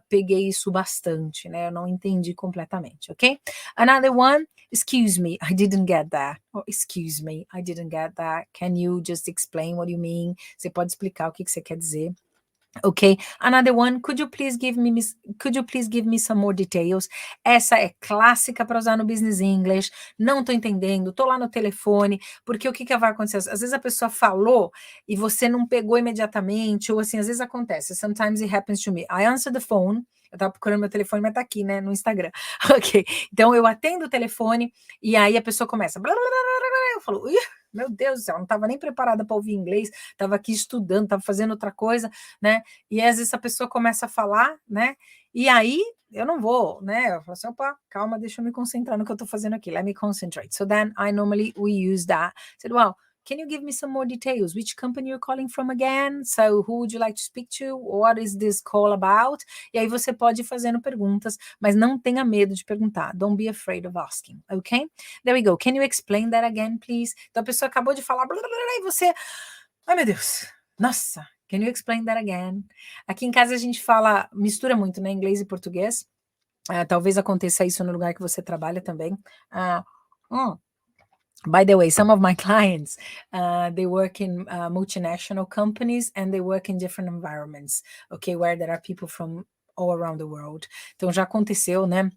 peguei isso bastante, né? Eu não entendi completamente, ok? Another one, excuse me, I didn't get that. Oh, excuse me, I didn't get that. Can you just explain what you mean? Você pode explicar o que você quer dizer? Okay, another one, could you please give me some more details? Essa é clássica para usar no Business English. Não tô entendendo, tô lá no telefone, porque o que que vai acontecer? Às vezes a pessoa falou e você não pegou imediatamente, ou assim, às vezes acontece. Sometimes it happens to me. I answer the phone. Eu tava procurando meu telefone, mas tá aqui, né, no Instagram. Ok, então eu atendo o telefone e aí a pessoa começa. Blá, blá, blá, blá, blá, eu falo, meu Deus do céu, não estava nem preparada para ouvir inglês, estava aqui estudando, estava fazendo outra coisa, né? E às vezes a pessoa começa a falar, né? E aí eu não vou, né? Eu falo assim, opa, calma, deixa eu me concentrar no que eu estou fazendo aqui. Let me concentrate. So then I normally we use that. I said, well, can you give me some more details? Which company you're calling from again? So who would you like to speak to? What is this call about? E aí você pode ir fazendo perguntas, mas não tenha medo de perguntar. Don't be afraid of asking, okay? There we go. Can you explain that again, please? Então a pessoa acabou de falar, blá, blá, blá, e você, ai meu Deus, nossa, can you explain that again? Aqui em casa a gente fala, mistura muito, né, inglês e português. Talvez aconteça isso no lugar que você trabalha também. By the way, some of my clients, they work in multinational companies and they work in different environments, okay, where there are people from all around the world. Então já aconteceu, né?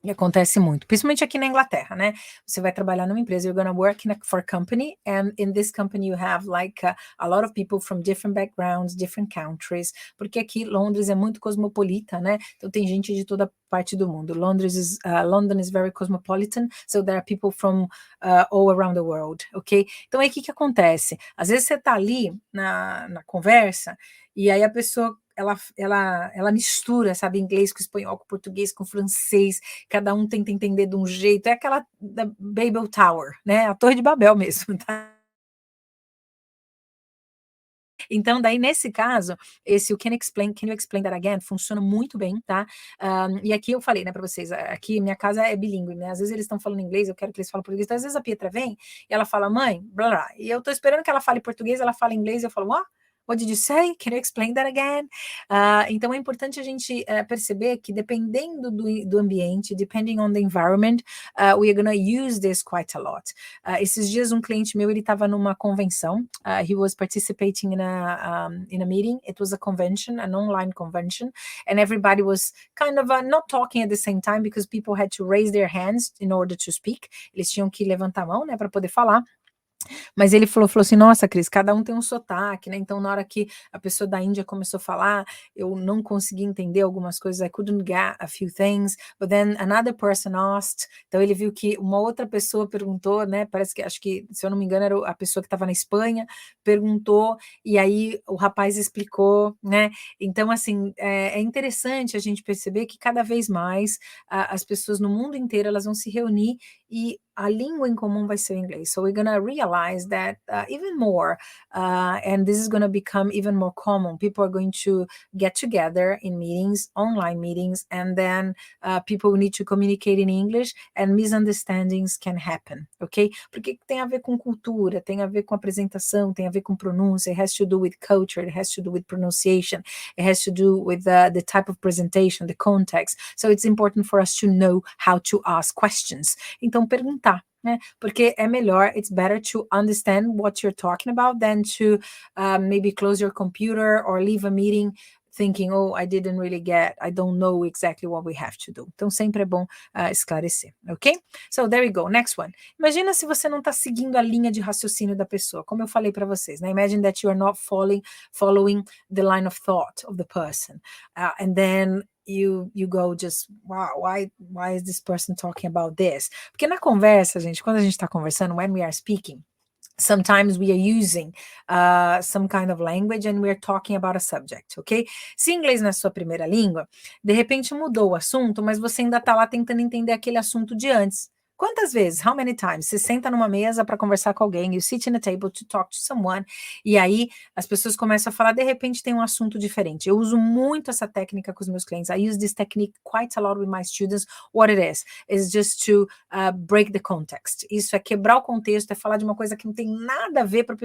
E acontece muito, principalmente aqui na Inglaterra, né? Você vai trabalhar numa empresa, you're gonna work for a company, and in this company you have like a lot of people from different backgrounds, different countries, porque aqui Londres é muito cosmopolita, né? Então tem gente de toda parte do mundo. London is very cosmopolitan, so there are people from all around the world, ok? Então aí o que acontece? Às vezes você tá ali na conversa, e aí a pessoa ela mistura, sabe, inglês com espanhol, com português, com francês, cada um tenta entender de um jeito, é aquela da Babel Tower, né, a Torre de Babel mesmo, tá? Então, daí, nesse caso, esse o can you explain that again, funciona muito bem, tá? E aqui eu falei, né, para vocês, aqui minha casa é bilíngue, né? Às vezes eles estão falando inglês, eu quero que eles falem português, então às vezes a Pietra vem e ela fala, mãe, blá, blá, e eu tô esperando que ela fale português, ela fala inglês, eu falo, what did you say? Can you explain that again? Então é importante a gente perceber que dependendo do ambiente, depending on the environment, we are going to use this quite a lot. Esses dias um cliente meu, ele estava numa convenção, he was participating in a meeting, it was a convention, an online convention, and everybody was kind of not talking at the same time because people had to raise their hands in order to speak, eles tinham que levantar a mão, né, para poder falar. Mas ele falou assim, nossa, Cris, cada um tem um sotaque, né? Então, na hora que a pessoa da Índia começou a falar, eu não consegui entender algumas coisas, I couldn't get a few things, but then another person asked. Então, ele viu que uma outra pessoa perguntou, né? Parece que, acho que, se eu não me engano, era a pessoa que estava na Espanha, perguntou, e aí o rapaz explicou, né? Então, assim, é interessante a gente perceber que cada vez mais as pessoas no mundo inteiro, elas vão se reunir e a língua em comum vai ser o inglês. So we're going to realize that even more, and this is going to become even more common. People are going to get together in meetings, online meetings, and then people need to communicate in English and misunderstandings can happen, ok? Porque tem a ver com cultura, tem a ver com apresentação, tem a ver com pronúncia, it has to do with culture, it has to do with pronunciation, it has to do with the type of presentation, the context. So it's important for us to know how to ask questions. Então, perguntar, né? Porque é melhor, it's better to understand what you're talking about than to maybe close your computer or leave a meeting thinking, oh, I didn't really get, I don't know exactly what we have to do. Então, sempre é bom esclarecer, ok? So, there we go. Next one. Imagina se você não está seguindo a linha de raciocínio da pessoa, como eu falei para vocês, né? Imagine that you are not following the line of thought of the person. And then you go just, wow, why is this person talking about this? Porque na conversa, gente, quando a gente está conversando, when we are speaking, sometimes we are using some kind of language and we are talking about a subject, ok? Se inglês não é sua primeira língua, de repente mudou o assunto, mas você ainda está lá tentando entender aquele assunto de antes. Quantas vezes? How many times? Você senta numa mesa para conversar com alguém, you sit in a table to talk to someone, e aí as pessoas começam a falar, de repente tem um assunto diferente. Eu uso muito essa técnica com os meus clientes. I use this technique quite a lot with my students. What it is just to break the context. Isso é quebrar o contexto, é falar de uma coisa que não tem nada a ver para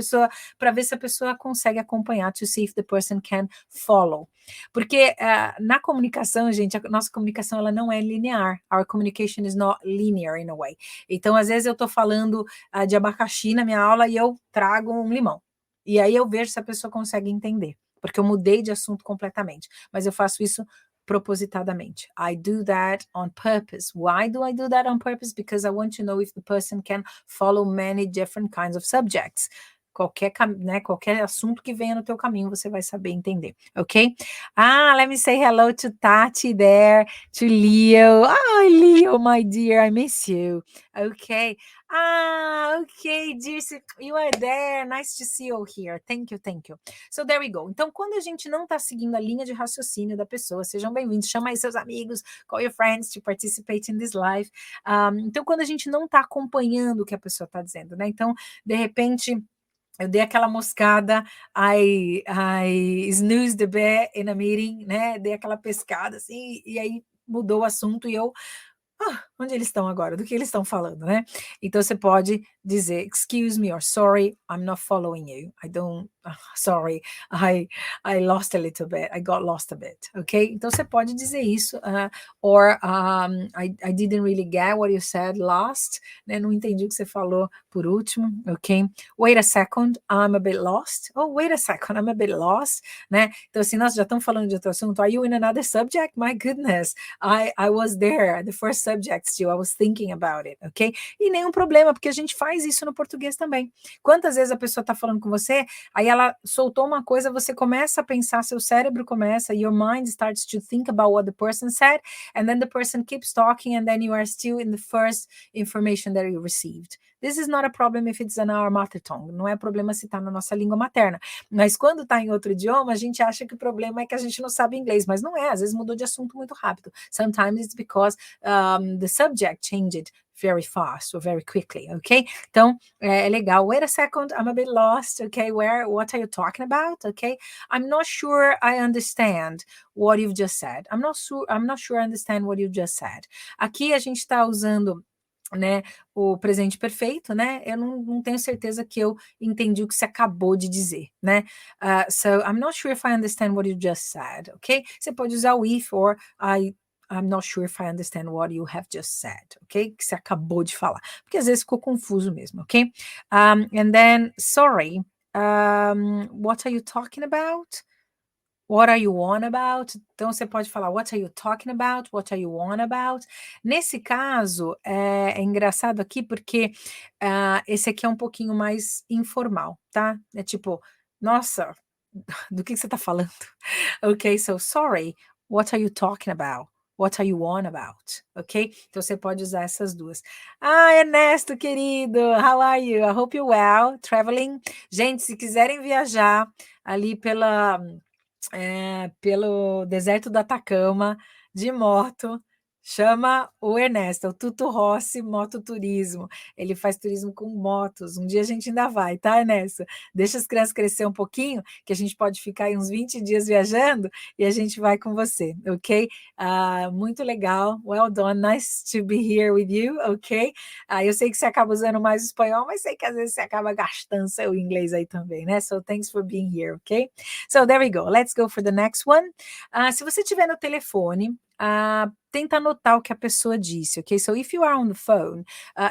ver se a pessoa consegue acompanhar, to see if the person can follow. Porque na comunicação, gente, a nossa comunicação ela não é linear. Our communication is not linear in a way. Então, às vezes eu estou falando de abacaxi na minha aula e eu trago um limão. E aí eu vejo se a pessoa consegue entender. porque eu mudei de assunto completamente, mas eu faço isso propositadamente. I do that on purpose. Why do I do that on purpose? Because I want to know if the person can follow many different kinds of subjects. Qualquer assunto que venha no teu caminho, você vai saber entender, ok? Let me say hello to Tati there, to Leo. Oh, Leo, my dear, I miss you. Okay. Okay, Dirce, you are there. Nice to see you here. Thank you, thank you. So there we go. Então, quando a gente não está seguindo a linha de raciocínio da pessoa, sejam bem-vindos, chama aí seus amigos, call your friends to participate in this live. Então, quando a gente não está acompanhando o que a pessoa está dizendo, né? Então, de repente, eu dei aquela moscada, I snoozed a bit in a meeting, né? Dei aquela pescada assim, e aí mudou o assunto e eu onde eles estão agora? Do que eles estão falando, né? Então você pode dizer, excuse me or sorry, I'm not following you. I don't, sorry, I lost a little bit, I got lost a bit, ok? Então você pode dizer isso, or I didn't really get what you said last, né? Não entendi o que você falou por último, ok? Wait a second, I'm a bit lost. Oh, wait a second, I'm a bit lost, né? Então assim, nós já estamos falando de outro assunto. Are you in another subject? My goodness, I was there, the first subject still, I was thinking about it, ok? E nenhum problema, porque a gente faz isso no português também. Quantas vezes a pessoa está falando com você, aí ela soltou uma coisa, você começa a pensar, seu cérebro começa, your mind starts to think about what the person said, and then the person keeps talking, and then you are still in the first information that you received. This is not a problem if it's in our mother tongue. Não é problema se está na nossa língua materna. Mas quando está em outro idioma, a gente acha que o problema é que a gente não sabe inglês, mas não é. Às vezes mudou de assunto muito rápido. Sometimes it's because the subject changed very fast or very quickly, okay? Então, é legal. Wait a second, I'm a bit lost, okay? What are you talking about, okay? I'm not sure I understand what you've just said. I'm not sure I understand what you just said. Aqui a gente está usando, né, o presente perfeito, né? Eu não tenho certeza que eu entendi o que você acabou de dizer, né? So I'm not sure if I understand what you just said, ok? Você pode usar o if or I'm not sure if I understand what you have just said, ok? Que você acabou de falar, porque às vezes ficou confuso mesmo, ok? And then, sorry, what are you talking about? What are you on about? Então, você pode falar, what are you talking about? What are you on about? Nesse caso, é engraçado aqui porque esse aqui é um pouquinho mais informal, tá? É tipo, nossa, do que você tá falando? Ok, so sorry, what are you talking about? What are you on about? Ok? Então, você pode usar essas duas. Ernesto, querido, how are you? I hope you're well, traveling. Gente, se quiserem viajar ali pelo deserto do Atacama, de moto, chama o Ernesto, é o Tuto Rossi Mototurismo. Ele faz turismo com motos. Um dia a gente ainda vai, tá, Ernesto? Deixa as crianças crescer um pouquinho, que a gente pode ficar aí uns 20 dias viajando e a gente vai com você, ok? Muito legal. Well done. Nice to be here with you, ok? Eu sei que você acaba usando mais o espanhol, mas sei que às vezes você acaba gastando seu inglês aí também, né? So thanks for being here, ok? So there we go. Let's go for the next one. Se você estiver no telefone, tenta anotar o que a pessoa disse, okay? So if you are on the phone,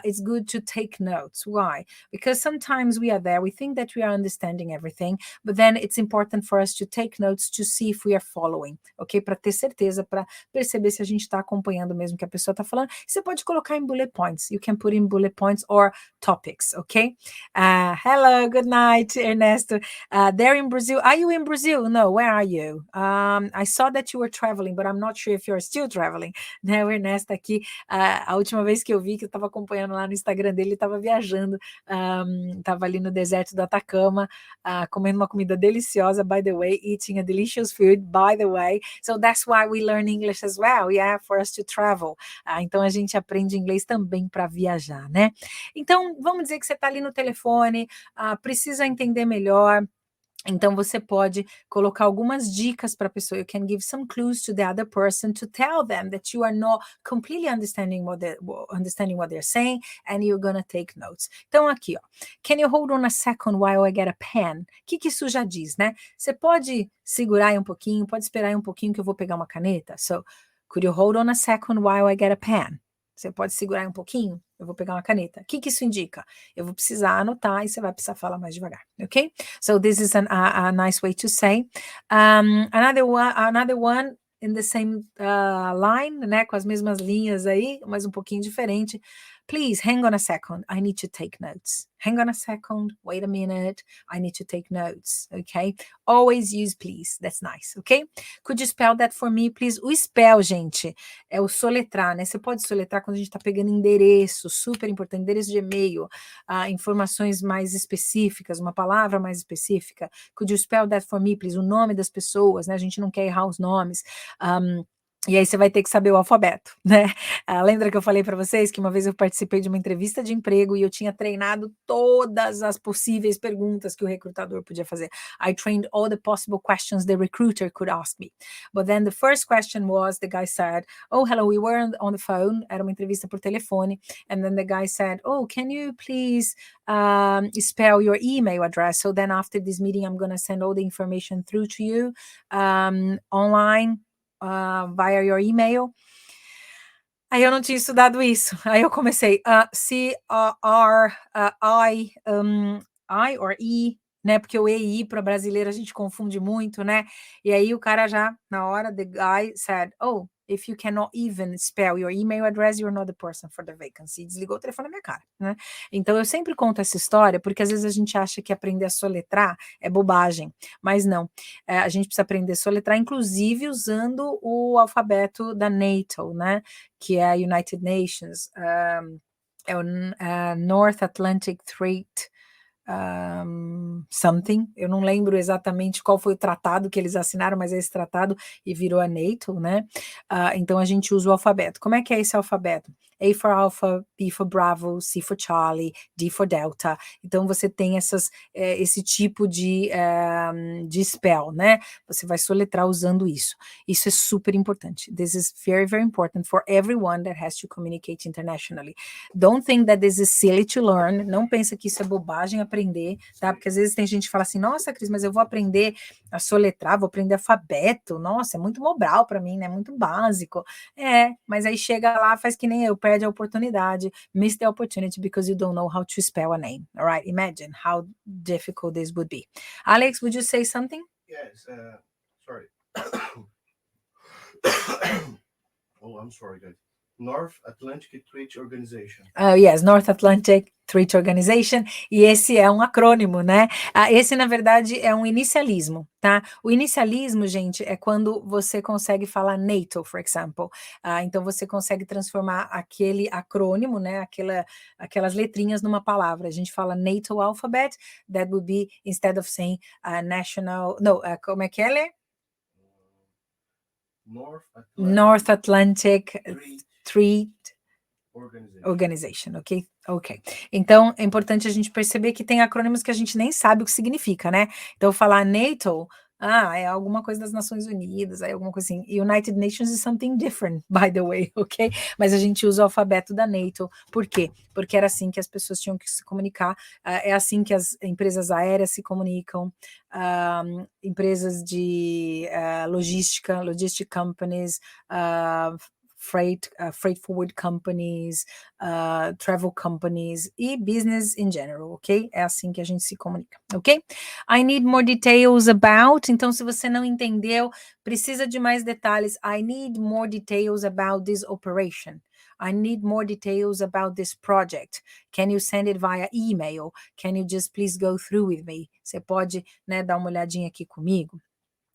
it's good to take notes. Why? Because sometimes we are there, we think that we are understanding everything, but then it's important for us to take notes to see if we are following, ok? Para ter certeza, para perceber se a gente está acompanhando mesmo o que a pessoa está falando. Você pode colocar em bullet points. You can put in bullet points or topics, ok? Hello, good night, Ernesto. There in Brazil. Are you in Brazil? No, where are you? I saw that you were traveling, but I'm not sure if you're still traveling. Né, o Ernesto aqui, a última vez que eu vi, que eu estava acompanhando lá no Instagram dele, ele estava viajando, estava ali no deserto do Atacama, comendo uma comida deliciosa, by the way, eating a delicious food, by the way. So that's why we learn English as well, yeah, for us to travel. Então a gente aprende inglês também para viajar, né? Então, vamos dizer que você está ali no telefone, precisa entender melhor. Então, você pode colocar algumas dicas para a pessoa. You can give some clues to the other person to tell them that you are not completely understanding what they're saying and you're gonna take notes. Então, aqui, ó. Can you hold on a second while I get a pen? O que isso já diz, né? Você pode segurar aí um pouquinho, pode esperar aí um pouquinho que eu vou pegar uma caneta. So, could you hold on a second while I get a pen? Você pode segurar um pouquinho? Eu vou pegar uma caneta. O que isso indica? Eu vou precisar anotar e você vai precisar falar mais devagar, ok? So this is a nice way to say. Another one in the same line, né? Com as mesmas linhas aí, mas um pouquinho diferente. Please, hang on a second. I need to take notes. Hang on a second. Wait a minute. I need to take notes, okay? Always use please. That's nice, okay? Could you spell that for me, please? O spell, gente, é o soletrar, né? Você pode soletrar quando a gente está pegando endereço, super importante, endereço de e-mail, informações mais específicas, uma palavra mais específica. Could you spell that for me, please? O nome das pessoas, né? A gente não quer errar os nomes. E aí você vai ter que saber o alfabeto, né? Lembra que eu falei para vocês que uma vez eu participei de uma entrevista de emprego e eu tinha treinado todas as possíveis perguntas que o recrutador podia fazer. I trained all the possible questions the recruiter could ask me. But then the first question was, the guy said, oh, hello, we were on the phone. Era uma entrevista por telefone. And then the guy said, oh, can you please spell your email address? So then after this meeting, I'm going to send all the information through to you online. Via your email. Aí eu não tinha estudado isso. Aí eu comecei I or E, né? Porque o E e I para brasileiro a gente confunde muito, né? E aí o cara já, na hora, the guy said, oh, if you cannot even spell your email address, you're not the person for the vacancy. Desligou o telefone na minha cara, né? Então eu sempre conto essa história porque às vezes a gente acha que aprender a soletrar é bobagem, mas não. A gente precisa aprender a soletrar, inclusive usando o alfabeto da NATO, né? Que é a United Nations, é o North Atlantic Treaty something, eu não lembro exatamente qual foi o tratado que eles assinaram, mas é esse tratado e virou a NATO, né? Então a gente usa o alfabeto. Como é que é esse alfabeto? A for Alpha, B for Bravo, C for Charlie, D for Delta. Então você tem esse tipo de spell, né? Você vai soletrar usando isso. Isso é super importante. This is very, very important for everyone that has to communicate internationally. Don't think that this is silly to learn. Não pensa que isso é bobagem aprender, tá? Porque às vezes tem gente que fala assim, nossa, Cris, mas eu vou aprender a soletrar, vou aprender alfabeto. Nossa, é muito mobral para mim, né? Muito básico. Mas aí chega lá, faz que nem eu, perde a oportunidade, miss the opportunity because you don't know how to spell a name. All right? Imagine how difficult this would be. Alex, would you say something? Yes, sorry. Oh, I'm sorry, guys. North Atlantic Treaty Organization. Yes, North Atlantic Treaty Organization, e esse é um acrônimo, né? Esse, na verdade, é um inicialismo, tá? O inicialismo, gente, é quando você consegue falar NATO, for example. Então, você consegue transformar aquele acrônimo, né? Aquelas letrinhas numa palavra. A gente fala NATO alphabet, that would be, instead of saying national... No, como é que ela é? North Atlantic Treaty Organization, ok? Então, é importante a gente perceber que tem acrônimos que a gente nem sabe o que significa, né? Então, falar NATO, é alguma coisa das Nações Unidas, é alguma coisa assim. United Nations is something different, by the way, ok? Mas a gente usa o alfabeto da NATO. Por quê? Porque era assim que as pessoas tinham que se comunicar, é assim que as empresas aéreas se comunicam, empresas de logistic companies, freight forward companies, travel companies e business in general, ok? É assim que a gente se comunica, ok? I need more details about. Então, se você não entendeu, precisa de mais detalhes. I need more details about this operation. I need more details about this project. Can you send it via email? Can you just please go through with me? Você pode, né, dar uma olhadinha aqui comigo?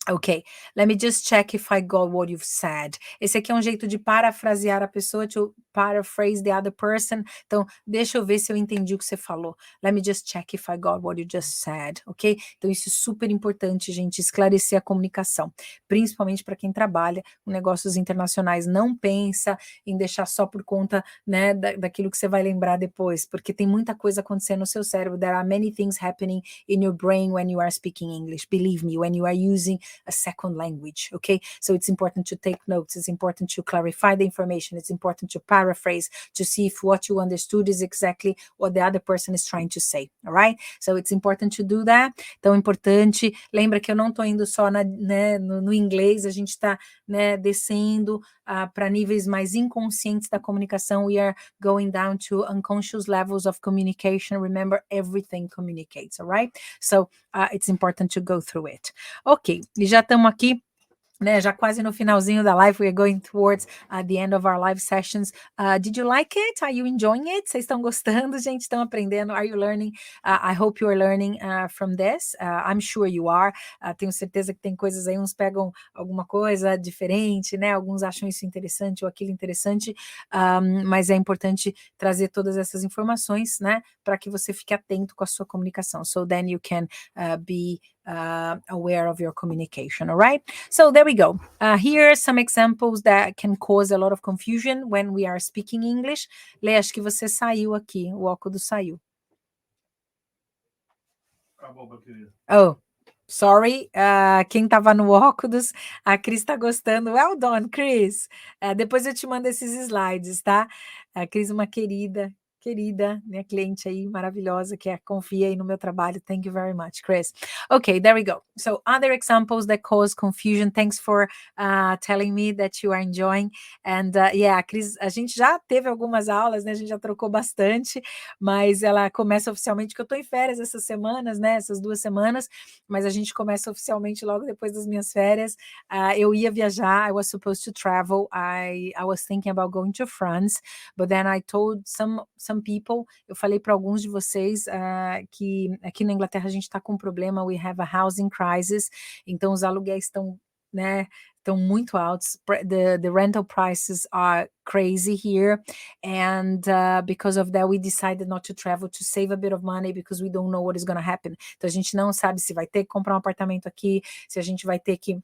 Ok, let me just check if I got what you've said. Esse aqui é um jeito de parafrasear a pessoa, to paraphrase the other person. Então, deixa eu ver se eu entendi o que você falou. Let me just check if I got what you just said, ok? Então, isso é super importante, gente, esclarecer a comunicação, principalmente para quem trabalha com negócios internacionais. Não pensa em deixar só por conta, né, daquilo que você vai lembrar depois, porque tem muita coisa acontecendo no seu cérebro. There are many things happening in your brain when you are speaking English. Believe me, when you are using a second language, okay? So it's important to take notes, it's important to clarify the information, it's important to paraphrase, to see if what you understood is exactly what the other person is trying to say, all right? So it's important to do that. Então, importante, lembra que eu não estou indo só no inglês, a gente está, né, descendo para níveis mais inconscientes da comunicação. We are going down to unconscious levels of communication. Remember, everything communicates, all right? So it's important to go through it. Ok, e já estamos aqui, né, já quase no finalzinho da live. We are going towards the end of our live sessions. Did you like it? Are you enjoying it? Vocês estão gostando, gente? Estão aprendendo? Are you learning? I hope you are learning from this. I'm sure you are. Tenho certeza que tem coisas aí, uns pegam alguma coisa diferente, né? Alguns acham isso interessante ou aquilo interessante, mas é importante trazer todas essas informações, né? Para que você fique atento com a sua comunicação. So then you can be aware of your communication, all right? So there we go. Here are some examples that can cause a lot of confusion when we are speaking English. Lê, acho que você saiu aqui, o óculos saiu. Acabou a bateria. Oh, sorry. Quem estava no óculos, a Cris está gostando. Well done, Cris. Depois eu te mando esses slides, tá? A Cris, uma querida, minha cliente aí, maravilhosa, que confia aí no meu trabalho. Thank you very much, Chris. Okay, there we go. So other examples that cause confusion. Thanks for telling me that you are enjoying. And yeah, Cris, a gente já teve algumas aulas, né? A gente já trocou bastante, mas ela começa oficialmente, que eu estou em férias essas semanas, né? Essas 2 semanas, mas a gente começa oficialmente logo depois das minhas férias. Eu ia viajar, I was supposed to travel. I was thinking about going to France, but then I told some people, eu falei para alguns de vocês que aqui na Inglaterra a gente está com um problema, we have a housing crisis, então os aluguéis estão, né, estão muito altos, the rental prices are crazy here, and because of that we decided not to travel to save a bit of money because we don't know what is going to happen. Então a gente não sabe se vai ter que comprar um apartamento aqui, se a gente vai ter que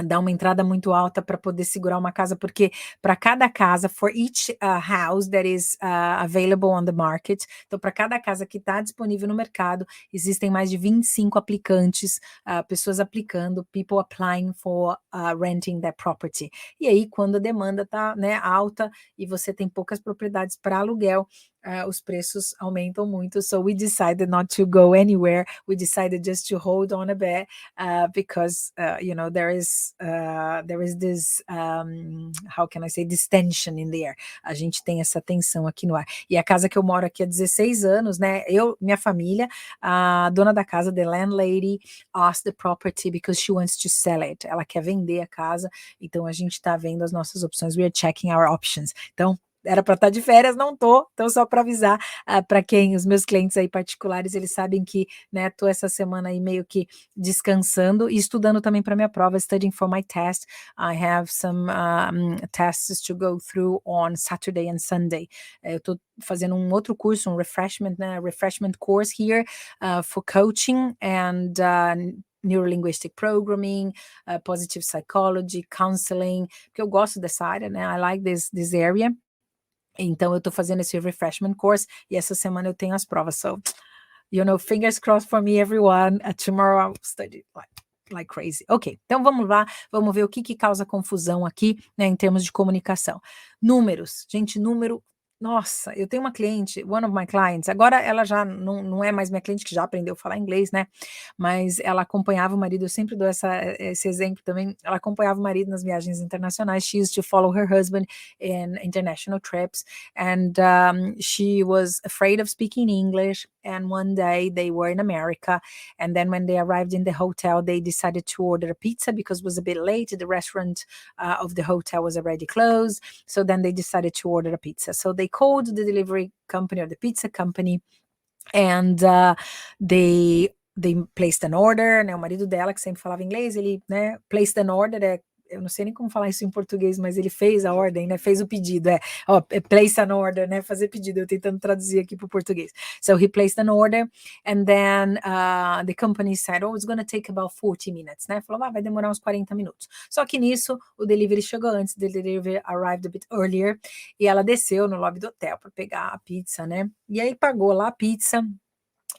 dar uma entrada muito alta para poder segurar uma casa, porque para cada casa, for each house that is available on the market, então para cada casa que está disponível no mercado, existem mais de 25 aplicantes, pessoas aplicando, people applying for renting that property. E aí, quando a demanda está, né, alta e você tem poucas propriedades para aluguel, os preços aumentam muito. So we decided not to go anywhere. We decided just to hold on a bit because you know, there is this how can I say, this tension in the air. A gente tem essa tensão aqui no ar. E a casa que eu moro aqui há 16 anos, né? Minha família, a dona da casa, the landlady, asked the property because she wants to sell it. Ela quer vender a casa, então a gente está vendo as nossas opções. We are checking our options. Então, era para estar de férias, não tô, então só para avisar para quem, os meus clientes aí particulares, eles sabem que, né, tô essa semana aí meio que descansando e estudando também para minha prova, studying for my test. I have some tests to go through on Saturday and Sunday. Eu tô fazendo um outro curso, um refreshment, né, refreshment course here for coaching and neurolinguistic programming, positive psychology, counseling, porque eu gosto dessa área, né, I like this area. Então, eu estou fazendo esse refreshment course e essa semana eu tenho as provas. So, you know, fingers crossed for me, everyone. Tomorrow I'll study like crazy. Ok, então vamos lá, vamos ver o que causa confusão aqui, né, em termos de comunicação. Números, gente, número. Nossa, eu tenho uma cliente, one of my clients, agora ela já não é mais minha cliente, que já aprendeu a falar inglês, né? Mas ela acompanhava o marido, eu sempre dou esse exemplo também, ela acompanhava o marido nas viagens internacionais. She used to follow her husband in international trips, and she was afraid of speaking English, and one day they were in America, and then when they arrived in the hotel, they decided to order a pizza because it was a bit late, the restaurant of the hotel was already closed, so then they decided to order a pizza. So they called the delivery company or the pizza company, and they placed an order, né? O marido dela, que sempre falava inglês, ele, né, placed an order, eu não sei nem como falar isso em português, mas ele fez a ordem, né? Fez o pedido, place an order, né? Fazer pedido, eu tentando traduzir aqui para o português. So he placed an order, and then the company said, it's going to take about 40 minutes, né? Falou, vai demorar uns 40 minutos. Só que nisso, o delivery chegou antes, the delivery arrived a bit earlier, e ela desceu no lobby do hotel para pegar a pizza, né? E aí pagou lá a pizza,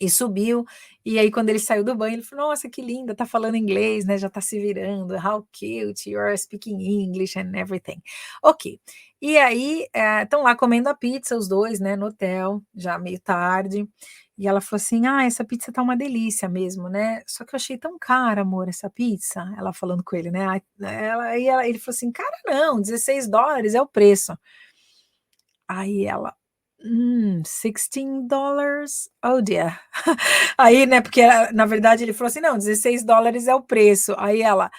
E subiu, e aí quando ele saiu do banho, ele falou: "Nossa, que linda, tá falando inglês, né, já tá se virando, how cute, you are speaking English and everything". Ok. E aí, estão lá comendo a pizza os 2, né, no hotel, já meio tarde, e ela falou assim: "Ah, essa pizza tá uma delícia mesmo, né, só que eu achei tão cara, amor, essa pizza", ela falando com ele, né, ele falou assim: "Cara não, $16 é o preço". Aí ela: $16? Oh dear". Aí, né, porque na verdade ele falou assim: "Não, $16 é o preço". Aí ela: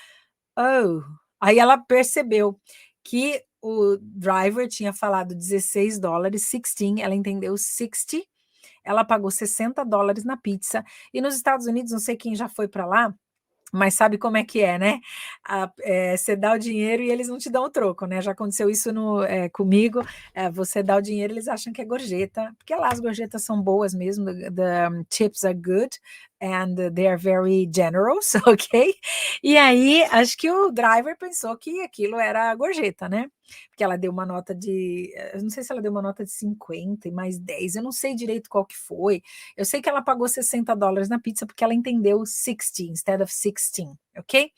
"Oh". Aí ela percebeu que o driver tinha falado $16, 16, ela entendeu 60, ela pagou $60 na pizza. E nos Estados Unidos, não sei quem já foi para lá, mas sabe como é que é, né? Você dá o dinheiro e eles não te dão o troco, né? Já aconteceu isso comigo. Você dá o dinheiro, eles acham que é gorjeta, porque lá as gorjetas são boas mesmo. The tips are good and they are very generous, ok? E aí, acho que o driver pensou que aquilo era gorjeta, né? Porque ela deu uma nota eu não sei se ela deu uma nota de 50 e mais 10, eu não sei direito qual que foi. Eu sei que ela pagou $60 na pizza porque ela entendeu 60 instead of 16, ok?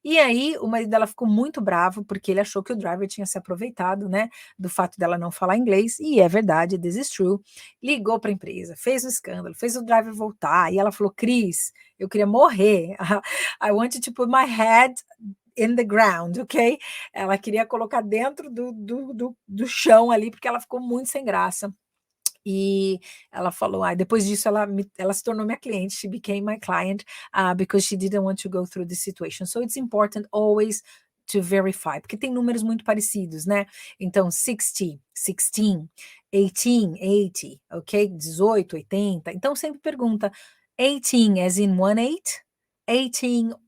E aí o marido dela ficou muito bravo porque ele achou que o driver tinha se aproveitado, né, do fato dela não falar inglês, e é verdade, this is true. Ligou para a empresa, fez um escândalo, fez o driver voltar, e ela falou: "Cris, eu queria morrer. I wanted to put my head in the ground, ok?". Ela queria colocar dentro do chão ali, porque ela ficou muito sem graça. E ela falou, depois disso ela se tornou minha cliente, she became my client, because she didn't want to go through this situation. So it's important always to verify, porque tem números muito parecidos, né? Então, 60, 16, 18, 80, ok? 18, 80. Então, sempre pergunta, 18 as in 18, 18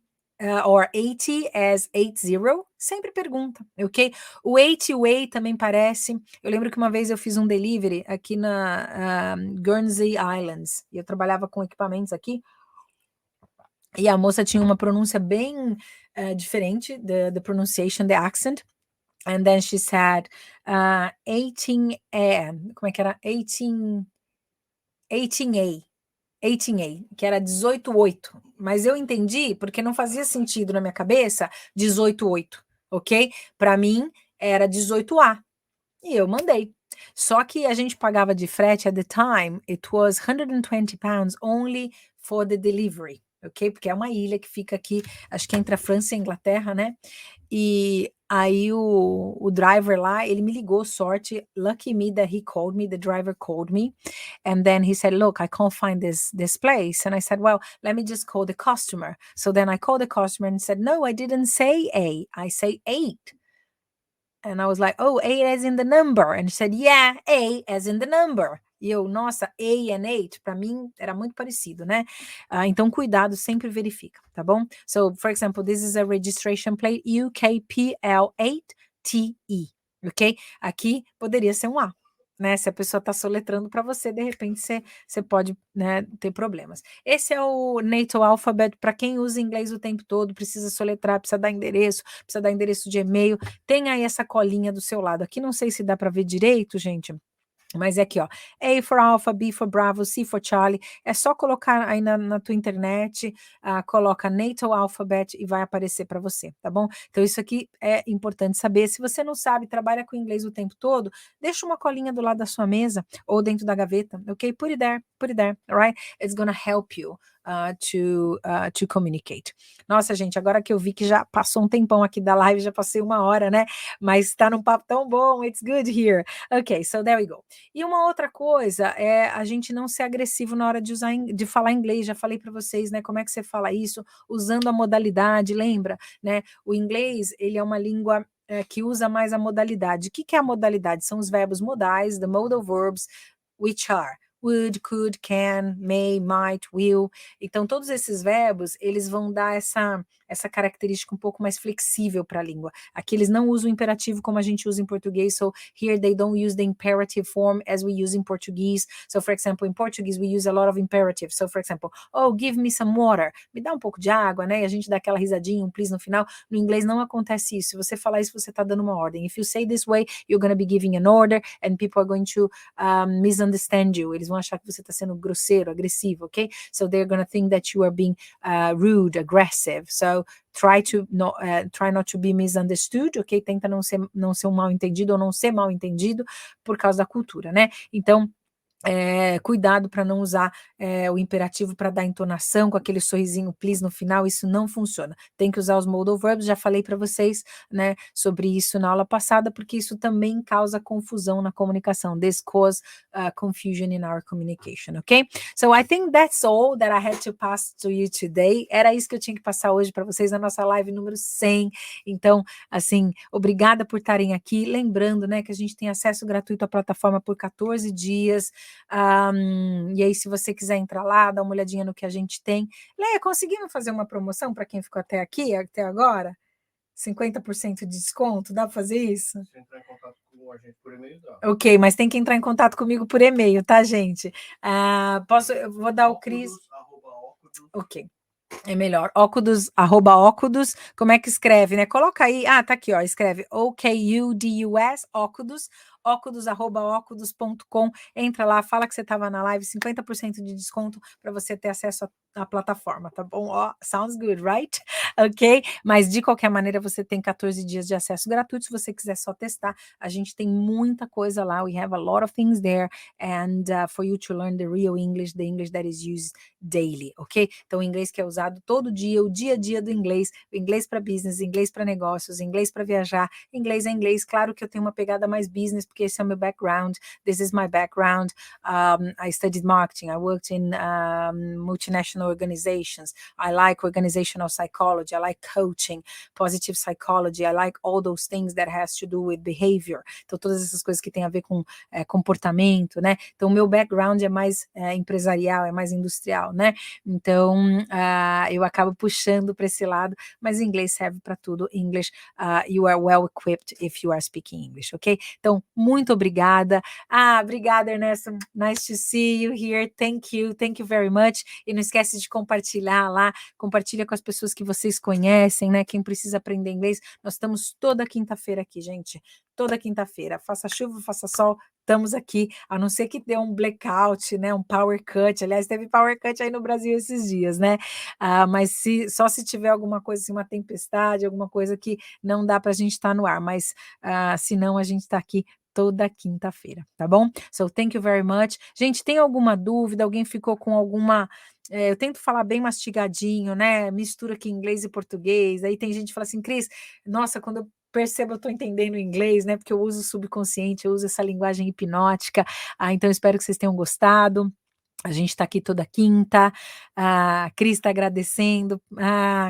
or 80 as 80, sempre pergunta, ok? O 80 way também parece. Eu lembro que uma vez eu fiz um delivery aqui na Guernsey Islands, e eu trabalhava com equipamentos aqui, e a moça tinha uma pronúncia bem diferente, the pronunciation, the accent, and then she said 18, como é que era? 18, 18A. 18A, que era 18.8, mas eu entendi porque não fazia sentido na minha cabeça 18.8, ok? Para mim era 18A, e eu mandei. Só que a gente pagava de frete at the time, it was 120 pounds only for the delivery, ok? Porque é uma ilha que fica aqui, acho que entre a França e a Inglaterra, né? E aí o driver lá, ele me ligou, sorte, lucky me that he called me, the driver called me, and then he said, "Look, I can't find this place." And I said, "Well, let me just call the customer." So then I called the customer and said, "No, I didn't say A, I say 8." And I was like, "Oh, 8 as in the number." And she said, "Yeah, A as in the number." E eu, nossa, A and 8, para mim era muito parecido, né? Então, cuidado, sempre verifica, tá bom? So, for example, this is a registration plate UKPL8TE, ok? Aqui poderia ser um A, né? Se a pessoa está soletrando para você, de repente você pode, né, ter problemas. Esse é o NATO Alphabet, para quem usa inglês o tempo todo, precisa soletrar, precisa dar endereço de e-mail, tem aí essa colinha do seu lado. Aqui não sei se dá para ver direito, gente, mas é aqui, ó, A for Alpha, B for Bravo, C for Charlie, é só colocar aí na tua internet, coloca NATO Alphabet e vai aparecer para você, tá bom? Então isso aqui é importante saber. Se você não sabe, trabalha com inglês o tempo todo, deixa uma colinha do lado da sua mesa ou dentro da gaveta, ok? Put it there, alright? It's gonna help you to communicate. Nossa, gente, agora que eu vi que já passou um tempão aqui da live, já passei 1 hora, né? Mas tá num papo tão bom, it's good here. Ok, so there we go. E uma outra coisa é a gente não ser agressivo na hora de falar inglês. Já falei para vocês, né? Como é que você fala isso? Usando a modalidade, lembra? Né? O inglês, ele é uma língua que usa mais a modalidade. O que é a modalidade? São os verbos modais, the modal verbs, which are would, could, can, may, might, will. Então, todos esses verbos, eles vão dar essa característica um pouco mais flexível para a língua. Aqui eles não usam o imperativo como a gente usa em português, so here they don't use the imperative form as we use in Portuguese. So, for example, in Portuguese we use a lot of imperatives. So, for example, oh, give me some water. Me dá um pouco de água, né? E a gente dá aquela risadinha, um please no final. No inglês não acontece isso. Se você falar isso, você está dando uma ordem. If you say this way, you're going to be giving an order and people are going to misunderstand you. Eles vão vão achar que você está sendo grosseiro, agressivo, ok? So they're gonna think that you are being rude, aggressive. So try not to be misunderstood, ok? Tenta não ser um mal entendido ou não ser mal entendido por causa da cultura, né? Então, cuidado para não usar o imperativo para dar entonação com aquele sorrisinho please no final, isso não funciona. Tem que usar os modal verbs, já falei para vocês, né, sobre isso na aula passada, porque isso também causa confusão na comunicação. This cause confusion in our communication, ok? So I think that's all that I had to pass to you today. Era isso que eu tinha que passar hoje para vocês na nossa live número 100. Então, assim, obrigada por estarem aqui. Lembrando, né, que a gente tem acesso gratuito à plataforma por 14 dias. E aí, se você quiser entrar lá, dar uma olhadinha no que a gente tem. Leia, conseguimos fazer uma promoção para quem ficou até aqui, até agora? 50% de desconto, dá para fazer isso? Se entrar em contato com a gente por e-mail, dá. Ok, mas tem que entrar em contato comigo por e-mail, tá, gente? Eu vou dar o Cris. Ok. É melhor, ócudos, @ócudos, como é que escreve, né? Coloca aí, tá aqui, ó, escreve OKUDUS, ócudos, ócudos@ócudos.com, entra lá, fala que você estava na live, 50% de desconto para você ter acesso à plataforma, tá bom? Ó, sounds good, right? Ok? Mas de qualquer maneira, você tem 14 dias de acesso gratuito, se você quiser só testar, a gente tem muita coisa lá, we have a lot of things there, and for you to learn the real English, the English that is used daily, ok? Então, o inglês que é usado todo dia, o dia a dia do inglês, o inglês para business, inglês para negócios, inglês para viajar, inglês é inglês. Claro que eu tenho uma pegada mais business, porque esse é o meu background, this is my background. I studied marketing, I worked in multinational organizations, I like organizational psychology, I like coaching, positive psychology, I like all those things that has to do with behavior. Então, todas essas coisas que têm a ver com comportamento, né? Então, o meu background é mais empresarial, é mais industrial, né? Então, eu acabo puxando para esse lado, mas inglês serve para tudo. English, you are well equipped if you are speaking English, ok? Então, muito obrigada. Obrigada, Ernesto. Nice to see you here. Thank you very much. E não esquece de compartilhar lá, compartilha com as pessoas que vocês conhecem, né? Quem precisa aprender inglês. Nós estamos toda quinta-feira aqui, gente. Toda quinta-feira. Faça chuva, faça sol, estamos aqui, a não ser que dê um blackout, né, um power cut. Aliás, teve power cut aí no Brasil esses dias, né? Mas só se tiver alguma coisa assim, uma tempestade, alguma coisa que não dá para a gente estar no ar, mas se não, a gente está aqui toda quinta-feira, tá bom? So, thank you very much. Gente, tem alguma dúvida? Alguém ficou com alguma... eu tento falar bem mastigadinho, né? Mistura aqui inglês e português. Aí tem gente que fala assim, Cris, nossa, quando eu percebo, eu estou entendendo inglês, né? Porque eu uso o subconsciente, eu uso essa linguagem hipnótica. Então, espero que vocês tenham gostado. A gente está aqui toda quinta. Cris está agradecendo.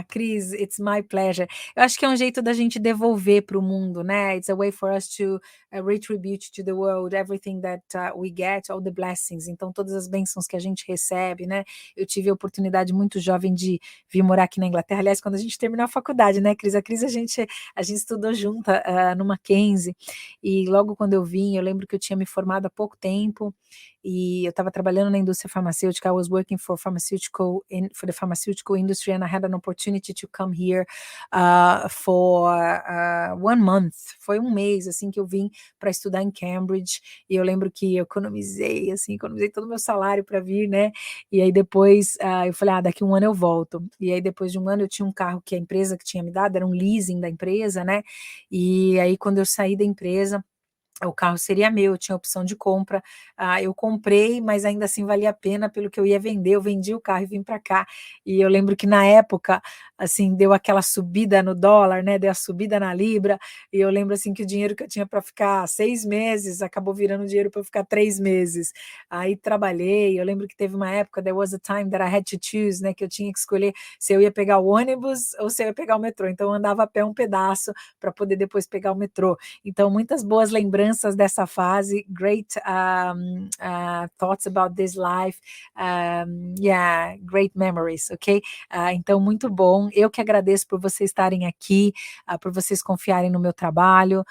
Cris, it's my pleasure. Eu acho que é um jeito da gente devolver para o mundo, né? It's a way for us to retribute to the world everything that we get, all the blessings. Então, todas as bênçãos que a gente recebe, né? Eu tive a oportunidade muito jovem de vir morar aqui na Inglaterra. Aliás, quando a gente terminou a faculdade, né, Cris? A Cris, a gente estudou junta no Mackenzie. E logo quando eu vim, eu lembro que eu tinha me formado há pouco tempo. E eu estava trabalhando na indústria farmacêutica. I was working for the pharmaceutical industry, and I had an opportunity to come here for 1 month. Foi um mês assim que eu vim para estudar em Cambridge. E eu lembro que eu economizei todo o meu salário para vir, né? E aí depois eu falei, daqui 1 ano eu volto. E aí depois de 1 ano eu tinha um carro que a empresa que tinha me dado, era um leasing da empresa, né? E aí quando eu saí da empresa, o carro seria meu, eu tinha opção de compra, eu comprei, mas ainda assim valia a pena pelo que eu ia vender, eu vendi o carro e vim para cá. E eu lembro que na época, assim, deu aquela subida no dólar, né, deu a subida na libra, e eu lembro assim que o dinheiro que eu tinha para ficar 6 meses, acabou virando dinheiro para eu ficar 3 meses. Aí trabalhei, eu lembro que teve uma época, there was a time that I had to choose, né, que eu tinha que escolher se eu ia pegar o ônibus ou se eu ia pegar o metrô, então eu andava a pé um pedaço para poder depois pegar o metrô. Então, muitas boas lembranças dessa fase, great thoughts about this life, great memories, ok? Então, muito bom, eu que agradeço por vocês estarem aqui, por vocês confiarem no meu trabalho,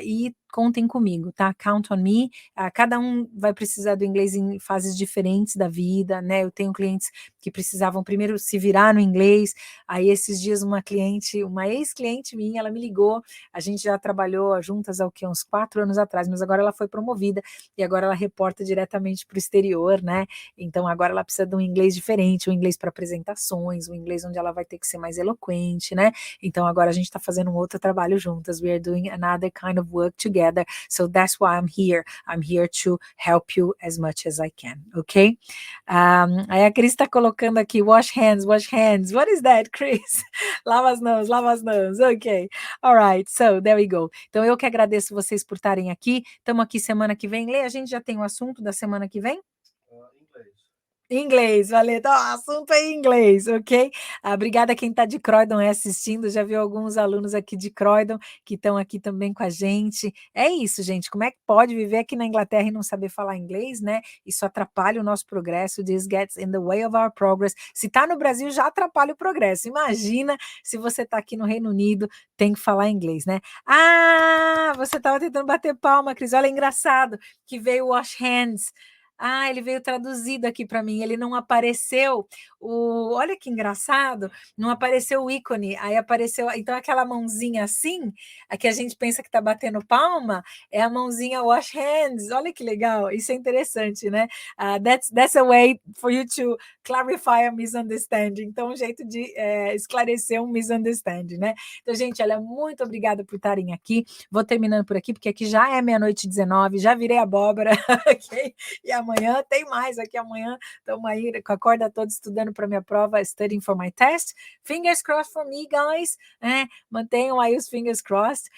e contem comigo, tá? Count on me. Cada um vai precisar do inglês em fases diferentes da vida, né? Eu tenho clientes que precisavam primeiro se virar no inglês. Aí esses dias uma ex-cliente minha, ela me ligou, a gente já trabalhou juntas há uns 4 anos atrás, mas agora ela foi promovida e agora ela reporta diretamente para o exterior, né? Então agora ela precisa de um inglês diferente, um inglês para apresentações, um inglês onde ela vai ter que ser mais eloquente, né? Então agora a gente está fazendo um outro trabalho juntas. We are doing another kind of work together. So that's why I'm here. I'm here to help you as much as I can, okay? Aí a Cris está colocando aqui, wash hands, wash hands. What is that, Chris? Lava as mãos, lava as mãos. Ok. All right, so there we go. Então eu que agradeço vocês por estarem aqui. Estamos aqui semana que vem. Lê, a gente já tem o assunto da semana que vem? Inglês, Valeta, o assunto é inglês, ok? Obrigada a quem está de Croydon assistindo, já viu alguns alunos aqui de Croydon que estão aqui também com a gente. É isso, gente, como é que pode viver aqui na Inglaterra e não saber falar inglês, né? Isso atrapalha o nosso progresso, this gets in the way of our progress. Se está no Brasil, já atrapalha o progresso. Imagina se você está aqui no Reino Unido, tem que falar inglês, né? Você estava tentando bater palma, Cris, olha, engraçado, que veio wash hands. Ele veio traduzido aqui para mim, ele não apareceu olha que engraçado, não apareceu o ícone, aí apareceu, então aquela mãozinha assim, a que a gente pensa que está batendo palma, é a mãozinha wash hands, olha que legal, isso é interessante, né? That's a way for you to clarify a misunderstanding, então um jeito de esclarecer um misunderstanding, né? Então, gente, olha, muito obrigada por estarem aqui, vou terminando por aqui, porque aqui já é 00:19, já virei abóbora, ok? E amanhã tem mais, aqui amanhã estamos aí com a corda toda estudando para minha prova, studying for my test. Fingers crossed for me, guys. Mantenham aí os fingers crossed.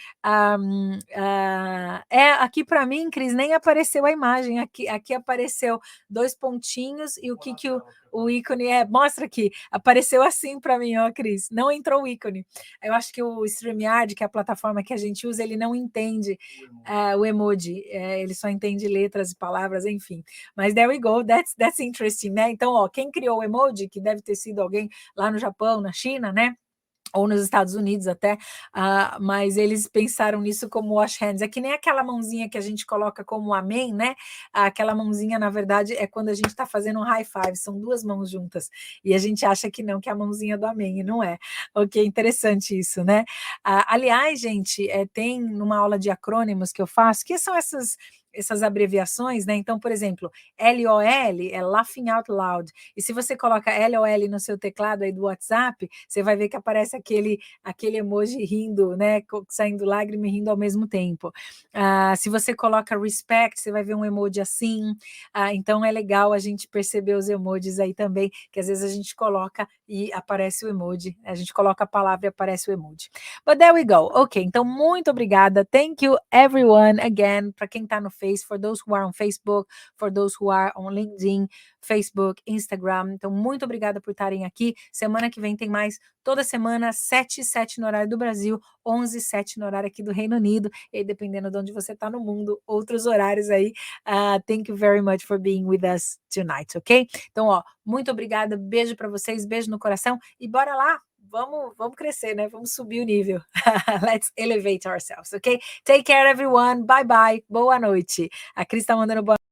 Aqui para mim, Cris, nem apareceu a imagem. Aqui apareceu 2 pontinhos e o que o ícone é. Mostra aqui. Apareceu assim para mim, ó, Cris. Não entrou o ícone. Eu acho que o StreamYard, que é a plataforma que a gente usa, ele não entende o emoji. Ele só entende letras e palavras, enfim. Mas there we go, that's interesting, né? Então, ó, quem criou o emoji, que deve ter sido alguém lá no Japão, na China, né? Ou nos Estados Unidos até, mas eles pensaram nisso como wash hands. É que nem aquela mãozinha que a gente coloca como amém, né? Aquela mãozinha, na verdade, é quando a gente está fazendo um high five, são 2 mãos juntas. E a gente acha que não, que é a mãozinha do amém, e não é. Ok, interessante isso, né? Aliás, gente, tem numa aula de acrônimos que eu faço, que são essas abreviações, né? Então, por exemplo, LOL é Laughing Out Loud. E se você coloca LOL no seu teclado aí do WhatsApp, você vai ver que aparece aquele emoji rindo, né? Saindo lágrima e rindo ao mesmo tempo. Se você coloca respect, você vai ver um emoji assim. Então é legal a gente perceber os emojis aí também, que às vezes a gente coloca e aparece o emoji. A gente coloca a palavra e aparece o emoji. But there we go. Ok, então muito obrigada. Thank you everyone again, para quem está no Face, for those who are on Facebook, for those who are on LinkedIn, Facebook, Instagram. Então muito obrigada por estarem aqui. Semana que vem tem mais, toda semana, 7:07 no horário do Brasil, 11:07 no horário aqui do Reino Unido, e dependendo de onde você está no mundo, outros horários aí. Thank you very much for being with us tonight, ok? Então, ó, muito obrigada, beijo para vocês, beijo no coração, e bora lá, vamos crescer, né? Vamos subir o nível. Let's elevate ourselves, ok? Take care, everyone. Bye, bye. Boa noite. A Cris está mandando boa